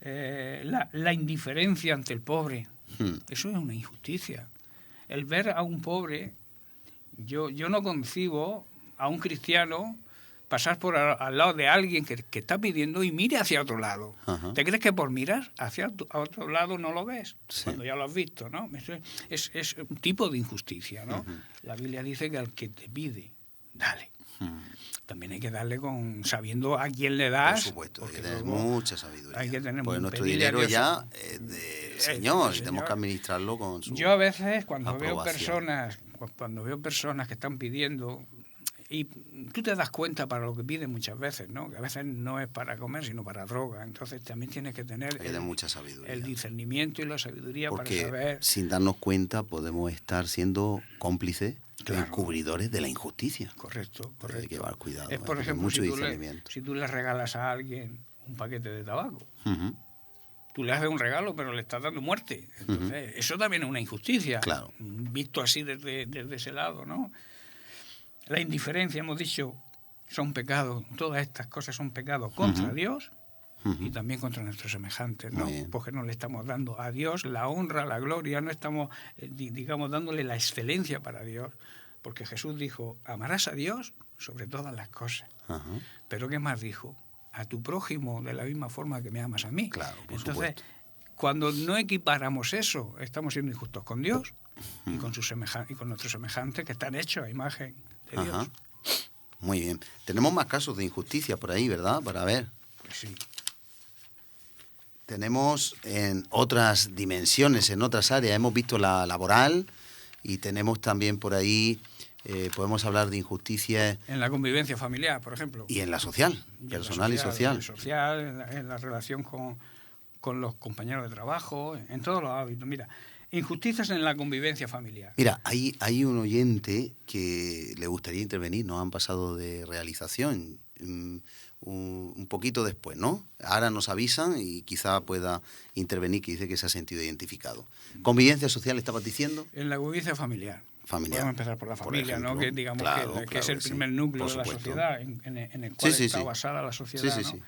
la indiferencia ante el pobre. Eso es una injusticia. El ver a un pobre, yo no concibo a un cristiano pasar por al lado de alguien que está pidiendo y mire hacia otro lado. Ajá. ¿Te crees que por mirar hacia otro lado no lo ves? Sí. Cuando ya lo has visto, ¿no? Es un tipo de injusticia, ¿no? La Biblia dice que al que te pide, dale. También hay que darle sabiendo a quién le das. Por supuesto, hay que tener luego mucha sabiduría. hay que tener pues nuestro pedirle a dinero Dios- ya es del Señor, y Señor. tenemos que administrarlo con su Yo a veces cuando aprobación. veo personas que están pidiendo, y tú te das cuenta para lo que piden muchas veces, ¿no? Que a veces no es para comer, sino para droga. Entonces también tienes que tener Hay que tener mucha sabiduría. el discernimiento y la sabiduría Porque para saber. sin darnos cuenta podemos estar siendo cómplices, Claro. encubridores de la injusticia. Correcto, Hay que correcto. llevar cuidado. Es, por hay ejemplo, mucho si tú, discernimiento. si tú le regalas a alguien un paquete de tabaco, Ujú. tú le haces un regalo, pero le estás dando muerte. Entonces, eso también es una injusticia. Claro. Visto así desde ese lado, ¿no? La indiferencia, hemos dicho, son pecados. Todas estas cosas son pecados contra Dios y también contra nuestros semejantes, ¿no? Muy bien. Porque no le estamos dando a Dios la honra, la gloria, no estamos, digamos, dándole la excelencia para Dios. Porque Jesús dijo, amarás a Dios sobre todas las cosas. Ajá. Pero ¿qué más dijo? A tu prójimo de la misma forma que me amas a mí. Claro, por Entonces, supuesto. cuando no equiparamos eso, estamos siendo injustos con Dios y con y con nuestros semejantes que están hechos a imagen de Dios. Ajá. Muy bien. Tenemos más casos de injusticia por ahí, ¿verdad? Para ver. Pues sí. Tenemos en otras dimensiones, en otras áreas. Hemos visto la laboral y tenemos también por ahí, podemos hablar de injusticias En la convivencia familiar, por ejemplo. y en la social, Y en la personal y social. en la relación con los compañeros de trabajo, en todos los hábitos. Mira, injusticias en la convivencia familiar. Mira, hay un oyente que le gustaría intervenir, nos han pasado de realización un poquito después, ¿no? Ahora nos avisan y quizá pueda intervenir, que dice que se ha sentido identificado. Convivencia social, estabas diciendo. En la convivencia familiar. Familiar. Podemos empezar por la familia, ejemplo. ¿no? Que digamos Claro, que claro es el que sí. primer núcleo Por de la supuesto. sociedad en el cual Sí, sí, está sí. basada la sociedad, Sí, sí, ¿no? sí.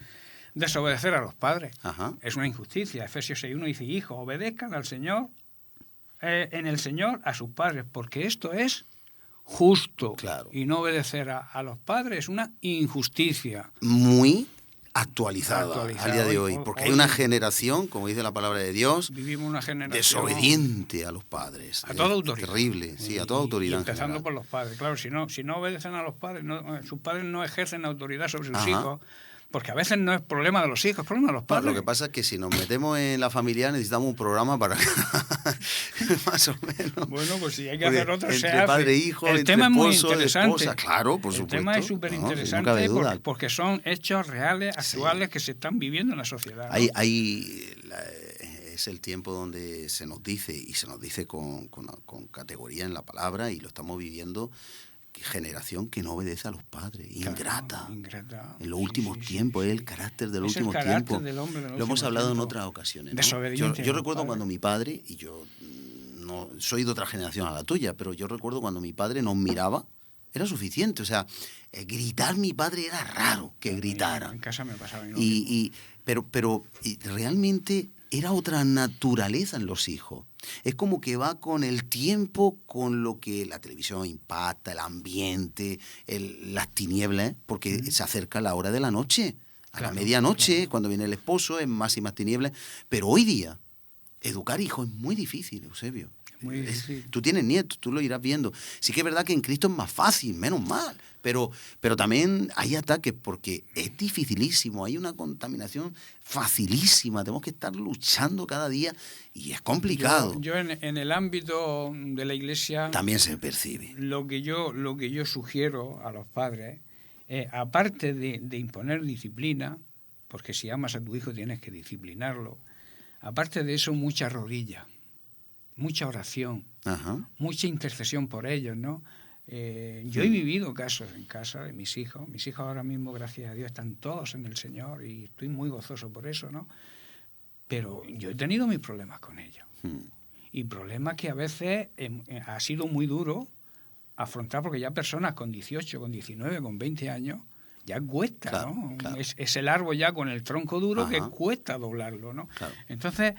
Desobedecer a los padres. Ajá. Es una injusticia. Efesios 6.1 dice, hijos, obedezcan al Señor, en el Señor a sus padres, porque esto es justo. Claro. Y no obedecer a los padres es una injusticia. Muy actualizado Actualizado. al día de hoy, Hoy- porque hoy- hay una generación, como dice la palabra de Dios, Vivimos una generación desobediente a los padres. a toda Es autoridad. Terrible, sí, a toda Y autoridad. en empezando general. por los padres. Claro, si no obedecen a los padres, sus padres no ejercen autoridad sobre sus Ajá. hijos, porque a veces no es problema de los hijos, es problema de los No, padres. lo que pasa es que si nos metemos en la familia necesitamos un programa para más o menos. Bueno, pues si hay que Porque hacer otro, se entre hace. padre e hijo, El entre tema es muy esposo, interesante. esposa, claro, por supuesto. El tema es No, súper sí, interesante no cabe duda. porque son hechos reales, actuales, que se están viviendo en la sociedad, ¿no? Es el tiempo donde se nos dice, y se nos dice con categoría en la palabra, y lo estamos viviendo, que generación que no obedece a los padres, Claro, ingrata. ingrata. En los Sí, últimos sí, sí, tiempos, sí. es el carácter del Es el último carácter tiempo. del hombre del Lo hemos último hablado en tiempo. otras ocasiones, ¿no? Desobediente Yo al recuerdo padre. cuando mi padre, y yo no soy de otra generación a la tuya, pero yo recuerdo cuando mi padre nos miraba, era suficiente. O sea, gritar mi padre era raro que gritara. En casa me pasaba lo mismo. Pero realmente era otra naturaleza en los hijos. Es como que va con el tiempo, con lo que la televisión impacta, el ambiente, las tinieblas, porque se acerca la hora de la noche. A Claro, la medianoche, cuando viene el esposo, es máximas tinieblas. Pero hoy día, educar hijos es muy difícil, Eusebio. Muy difícil. Tú tienes nietos, tú lo irás viendo. Sí que es verdad que en Cristo es más fácil, menos mal, pero también hay ataques porque es dificilísimo, hay una contaminación facilísima, tenemos que estar luchando cada día y es complicado. Yo en el ámbito de la Iglesia También se percibe. lo que yo sugiero a los padres, aparte de imponer disciplina, porque si amas a tu hijo tienes que disciplinarlo, aparte de eso, mucha rodilla, mucha oración, Ajá. mucha intercesión por ellos, ¿no? Yo he vivido casos en casa de mis hijos. Mis hijos ahora mismo, gracias a Dios, están todos en el Señor y estoy muy gozoso por eso, ¿no? Pero yo he tenido mis problemas con ellos. Y problemas que a veces ha sido muy duro afrontar, porque ya personas con 18, con 19, con 20 años, ya cuesta, Claro, ¿no? claro. Es el árbol ya con el tronco duro que Ajá. cuesta doblarlo, ¿no? Claro. Entonces,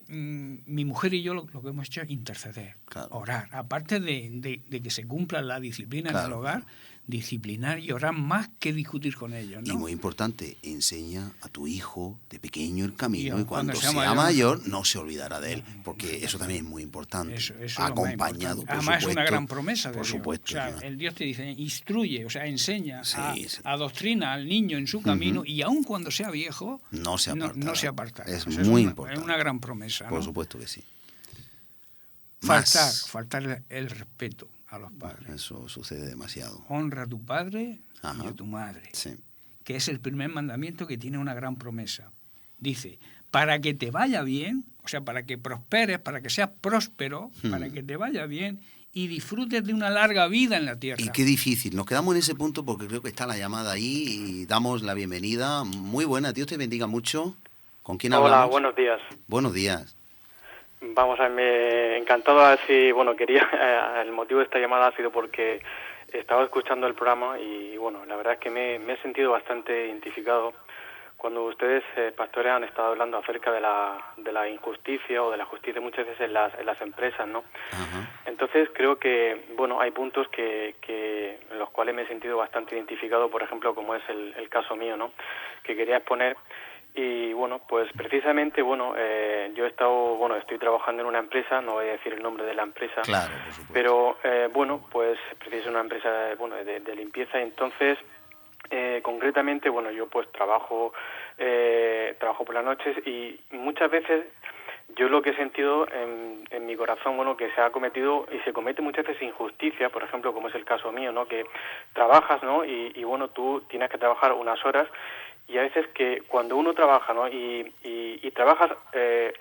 mi mujer y yo lo que hemos hecho es interceder, Claro. orar. Aparte de que se cumpla la disciplina en el Claro. hogar, disciplinar y orar más que discutir con ellos, ¿no? Y muy importante, enseña a tu hijo de pequeño el camino Y y cuando sea mayor no se olvidará de él, porque eso también es muy importante. Eso es acompañado, por Además supuesto, es una gran promesa de por Dios. supuesto. O sea, el Dios te dice, instruye, o sea, enseña, Sí. adoctrina al niño en su camino y aun cuando sea viejo, No se apartará. no se apartará. Es O sea, muy es importante. una gran promesa, ¿no? Por supuesto que sí. Faltar el respeto a los padres. Eso sucede demasiado. Honra a tu padre Ajá. y a tu madre, Sí. que es el primer mandamiento que tiene una gran promesa. Dice, para que te vaya bien, o sea, para que prosperes, para que seas próspero, para que te vaya bien y disfrutes de una larga vida en la tierra. Y qué difícil. Nos quedamos en ese punto porque creo que está la llamada ahí y damos la bienvenida. Muy buena, Dios te bendiga mucho. ¿Con quién hablamos? Hola, buenos días. Buenos días. Vamos a ver, me encantado a ver si, bueno, el motivo de esta llamada ha sido porque estaba escuchando el programa y, bueno, la verdad es que me he sentido bastante identificado cuando ustedes, pastores, han estado hablando acerca de la injusticia o de la justicia muchas veces en las empresas, ¿no? Ajá. Entonces creo que, bueno, hay puntos en los cuales me he sentido bastante identificado, por ejemplo, como es el caso mío, ¿no? Que quería exponer. Y bueno, pues precisamente, bueno, yo estoy trabajando en una empresa, no voy a decir el nombre de la empresa, Claro, por supuesto. pero bueno, pues precisamente una empresa, bueno, de limpieza. Entonces, concretamente, bueno, yo pues trabajo por las noches y muchas veces yo lo que he sentido en mi corazón, bueno, que se ha cometido y se comete muchas veces injusticia, por ejemplo, como es el caso mío, ¿no? Que trabajas, ¿no? Y bueno, tú tienes que trabajar unas horas. Y a veces que cuando uno trabaja, ¿no? y trabajas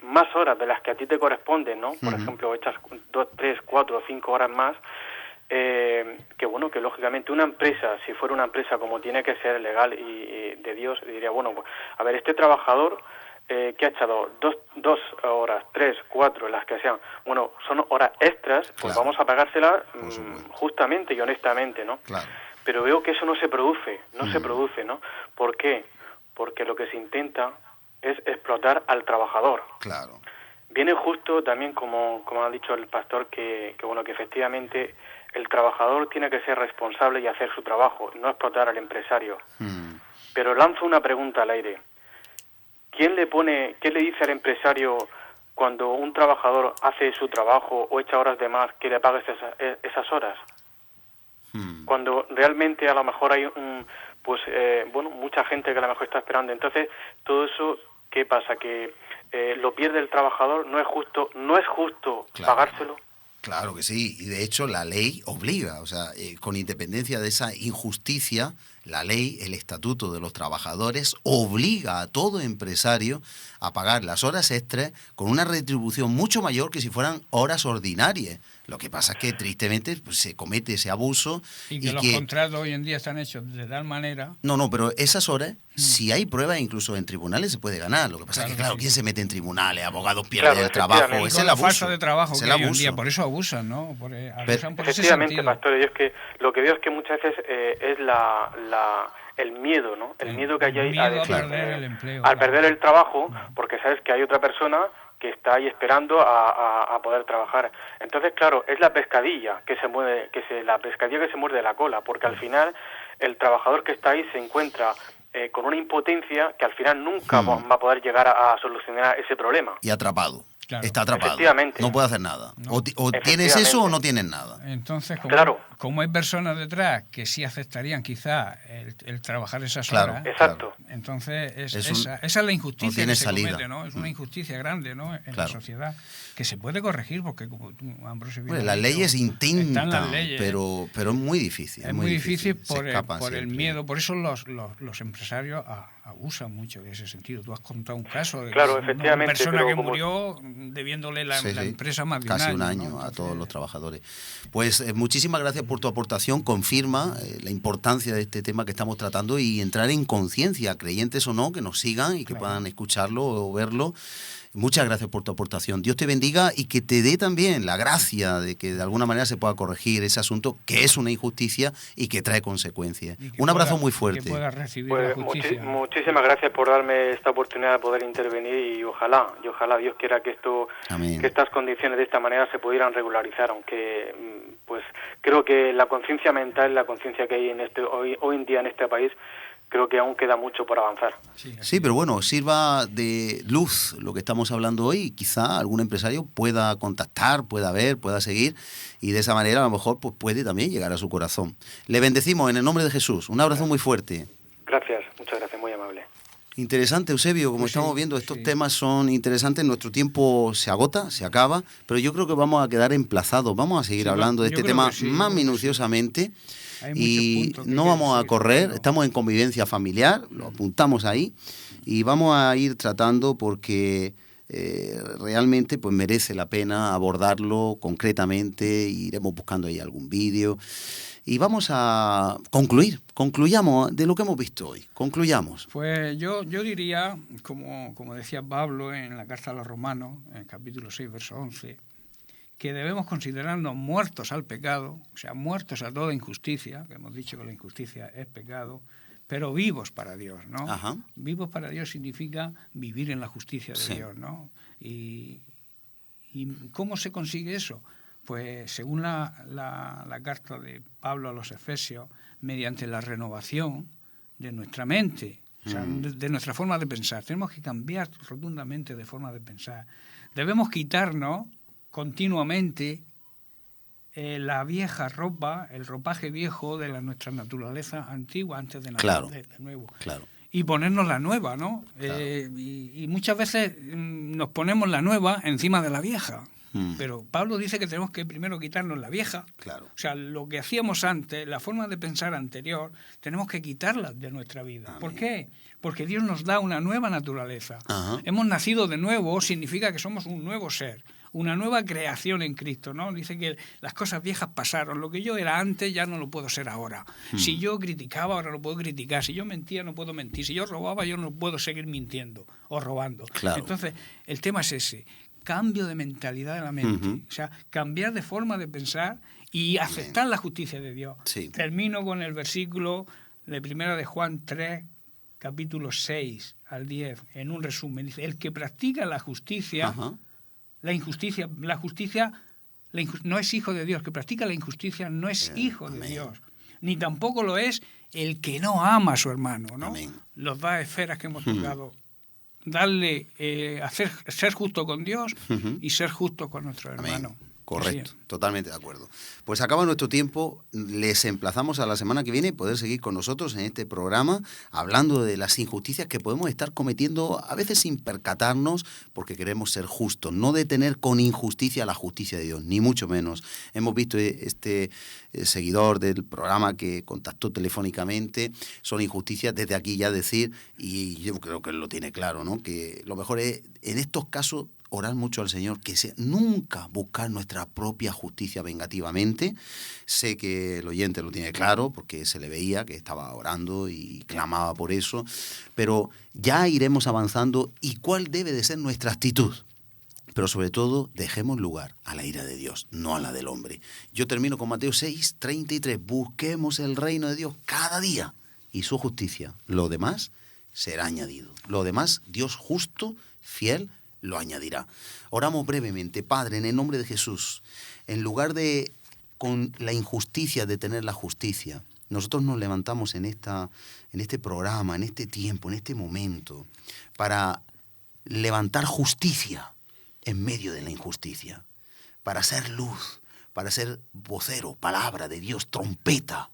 más horas de las que a ti te corresponden, ¿no? Por ejemplo, echas 2, 3, 4 o 5 horas más, que bueno, que lógicamente una empresa, si fuera una empresa como tiene que ser legal y de Dios, diría, bueno, pues, a ver, este trabajador que ha echado 2 horas, 3, 4, las que sean, bueno, son horas extras, pues Claro. vamos a pagárselas justamente y honestamente, ¿no? Claro. Pero veo que eso no se produce, ¿no? ¿Por qué? Porque lo que se intenta es explotar al trabajador. Claro. Viene justo también, como ha dicho el pastor, que bueno, que efectivamente el trabajador tiene que ser responsable y hacer su trabajo, no explotar al empresario. Pero lanzo una pregunta al aire. ¿Qué le dice al empresario cuando un trabajador hace su trabajo o echa horas de más que le pagues esas horas? Cuando realmente a lo mejor hay mucha gente que a lo mejor está esperando. Entonces, todo eso, ¿qué pasa? Que lo pierde el trabajador, no es justo Claro. pagárselo. Claro que sí, y de hecho la ley obliga, o sea, con independencia de esa injusticia, la ley, el estatuto de los trabajadores obliga a todo empresario a pagar las horas extras con una retribución mucho mayor que si fueran horas ordinarias. Lo que pasa es que tristemente pues, se comete ese abuso Y que los contratos hoy en día están hechos de tal manera... No, pero esas horas, si hay pruebas incluso en tribunales, se puede ganar. Lo que pasa es que, claro, ¿quién se mete en tribunales? Abogados pierden el trabajo. Es el abuso. Falta de trabajo es que el hay hoy en abuso. día, por eso abusan, ¿no? Abusan por ese Efectivamente, sentido. pastor, yo es que lo que veo es que muchas veces es el miedo, ¿no? El miedo que hay ahí a perder el empleo. al perder el trabajo, porque sabes que hay otra persona que está ahí esperando a poder trabajar. Entonces, claro, es la pescadilla que se mueve, la pescadilla que se muerde la cola, porque al final el trabajador que está ahí se encuentra con una impotencia que al final nunca va a poder llegar a solucionar ese problema. Y atrapado. Claro. Está atrapado. Efectivamente. No puede hacer nada. No. O tienes eso o no tienes nada. Entonces, Claro. como hay personas detrás que sí aceptarían quizá el trabajar esas Claro. horas, Exacto. entonces Es esa es la injusticia no tiene que se salida. comete, ¿no? Es una injusticia grande, ¿no? En la Claro. sociedad, que se puede corregir porque, como tú, Ambrosio, bien Bueno, has las dicho, leyes están intentan, las leyes, pero es muy difícil. es muy difícil Se por escapan el siempre. miedo. Por eso los empresarios abusan mucho de ese sentido. Tú has contado un caso de Claro, una efectivamente, persona pero que como- murió debiéndole la Sí, sí. empresa más de Casi un ¿no? año a Entonces, todos los trabajadores. Pues muchísimas gracias por tu aportación. Confirma la importancia de este tema que estamos tratando y entrar en conciencia, creyentes o no, que nos sigan y que puedan escucharlo o verlo. Muchas gracias por tu aportación. Dios te bendiga y que te dé también la gracia de que de alguna manera se pueda corregir ese asunto que es una injusticia y que trae consecuencias. Un abrazo muy fuerte. Que pueda recibir Pues la justicia. muchísimas gracias por darme esta oportunidad de poder intervenir y ojalá Dios quiera que Amén. que estas condiciones de esta manera se pudieran regularizar, aunque pues creo que la conciencia mental, la conciencia que hay hoy en día en este país, creo que aún queda mucho por avanzar. Sí, pero bueno, sirva de luz lo que estamos hablando hoy y quizá algún empresario pueda contactar, pueda ver, pueda seguir y de esa manera a lo mejor pues puede también llegar a su corazón. Le bendecimos en el nombre de Jesús. Un abrazo muy fuerte. Gracias, muchas gracias, muy amable. Interesante, Eusebio, como estamos viendo, estos temas son interesantes, nuestro tiempo se agota, se acaba, pero yo creo que vamos a quedar emplazados, vamos a seguir hablando de este tema más minuciosamente. Y no vamos a correr, estamos en convivencia familiar, lo apuntamos ahí y vamos a ir tratando porque realmente pues merece la pena abordarlo concretamente, iremos buscando ahí algún vídeo y vamos a concluyamos de lo que hemos visto hoy, concluyamos. Pues yo diría, como decía Pablo en la carta a los Romanos, en el capítulo 6, verso 11, que debemos considerarnos muertos al pecado, o sea, muertos a toda injusticia, que hemos dicho que la injusticia es pecado, pero vivos para Dios, ¿no? Ajá. Vivos para Dios significa vivir en la justicia de Dios, ¿no? ¿Y cómo se consigue eso? Pues según la carta de Pablo a los Efesios, mediante la renovación de nuestra mente, o sea, de nuestra forma de pensar. Tenemos que cambiar rotundamente de forma de pensar. Debemos quitarnos continuamente la vieja ropa, el ropaje viejo de nuestra naturaleza antigua antes de nacer de nuevo. Claro. Y ponernos la nueva, ¿no? Claro. Y muchas veces nos ponemos la nueva encima de la vieja. Pero Pablo dice que tenemos que primero quitarnos la vieja. Claro. O sea, lo que hacíamos antes, la forma de pensar anterior, tenemos que quitarla de nuestra vida. Amén. ¿Por qué? Porque Dios nos da una nueva naturaleza. Ajá. Hemos nacido de nuevo, significa que somos un nuevo ser, una nueva creación en Cristo, ¿no? Dice que las cosas viejas pasaron, lo que yo era antes ya no lo puedo ser ahora. Si yo criticaba, ahora no puedo criticar. Si yo mentía, no puedo mentir. Si yo robaba, yo no puedo seguir mintiendo o robando. Claro. Entonces, el tema es ese. Cambio de mentalidad de la mente, o sea, cambiar de forma de pensar y aceptar la justicia de Dios. Sí. Termino con el versículo de 1 de Juan 3, capítulo 6 al 10, en un resumen. Dice, el que practica la justicia, la justicia no es hijo de Dios. El que practica la injusticia no es hijo de Dios. Ni tampoco lo es el que no ama a su hermano, ¿no? Amén. Los dos esferas que hemos tocado. Darle, ser justo con Dios y ser justo con nuestro hermano. Correcto, totalmente de acuerdo. Pues acaba nuestro tiempo, les emplazamos a la semana que viene poder seguir con nosotros en este programa hablando de las injusticias que podemos estar cometiendo a veces sin percatarnos porque queremos ser justos, no detener con injusticia la justicia de Dios, ni mucho menos. Hemos visto este seguidor del programa que contactó telefónicamente, son injusticias desde aquí ya decir, y yo creo que él lo tiene claro, ¿no? Que lo mejor es en estos casos orar mucho al Señor, que nunca buscar nuestra propia justicia vengativamente. Sé que el oyente lo tiene claro porque se le veía que estaba orando y clamaba por eso, pero ya iremos avanzando y cuál debe de ser nuestra actitud. Pero sobre todo, dejemos lugar a la ira de Dios, no a la del hombre. Yo termino con Mateo 6:33. Busquemos el reino de Dios cada día y su justicia. Lo demás será añadido. Lo demás, Dios justo, fiel, lo añadirá. Oramos brevemente. Padre, en el nombre de Jesús, en lugar de con la injusticia de tener la justicia, nosotros nos levantamos en este programa, en este tiempo, en este momento, para levantar justicia en medio de la injusticia, para ser luz, para ser vocero, palabra de Dios, trompeta,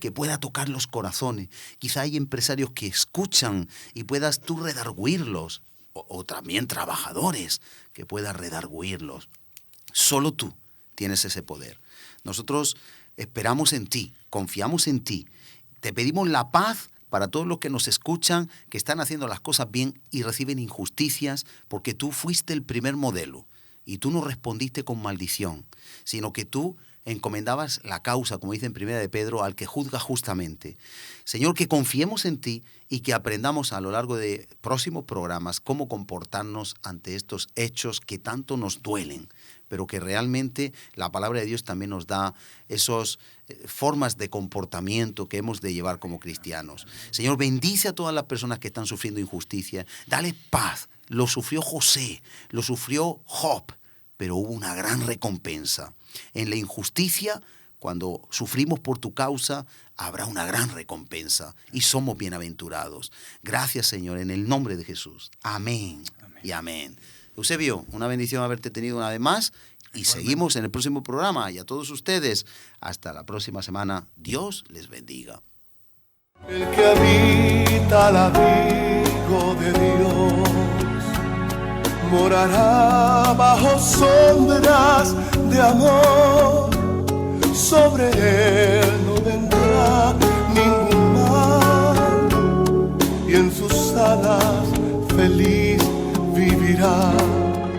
que pueda tocar los corazones. Quizá hay empresarios que escuchan y puedas tú redarguirlos, o también trabajadores que puedas redarguirlos. Solo tú tienes ese poder. Nosotros esperamos en ti, confiamos en ti. Te pedimos la paz para todos los que nos escuchan, que están haciendo las cosas bien y reciben injusticias, porque tú fuiste el primer modelo y tú no respondiste con maldición, sino que tú encomendabas la causa, como dice en 1 de Pedro, al que juzga justamente. Señor, que confiemos en ti y que aprendamos a lo largo de próximos programas cómo comportarnos ante estos hechos que tanto nos duelen, pero que realmente la palabra de Dios también nos da esas formas de comportamiento que hemos de llevar como cristianos. Señor, bendice a todas las personas que están sufriendo injusticia, dale paz. Lo sufrió José, lo sufrió Job, pero hubo una gran recompensa. En la injusticia, cuando sufrimos por tu causa, habrá una gran recompensa y somos bienaventurados. Gracias, Señor, en el nombre de Jesús. Amén, y amén. Eusebio, una bendición haberte tenido una vez más y seguimos en el próximo programa. Y a todos ustedes, hasta la próxima semana. Dios les bendiga. El que habita al abrigo de Dios morará bajo sombras de amor. Sobre él no vendrá ningún mal y en sus alas feliz vivirá.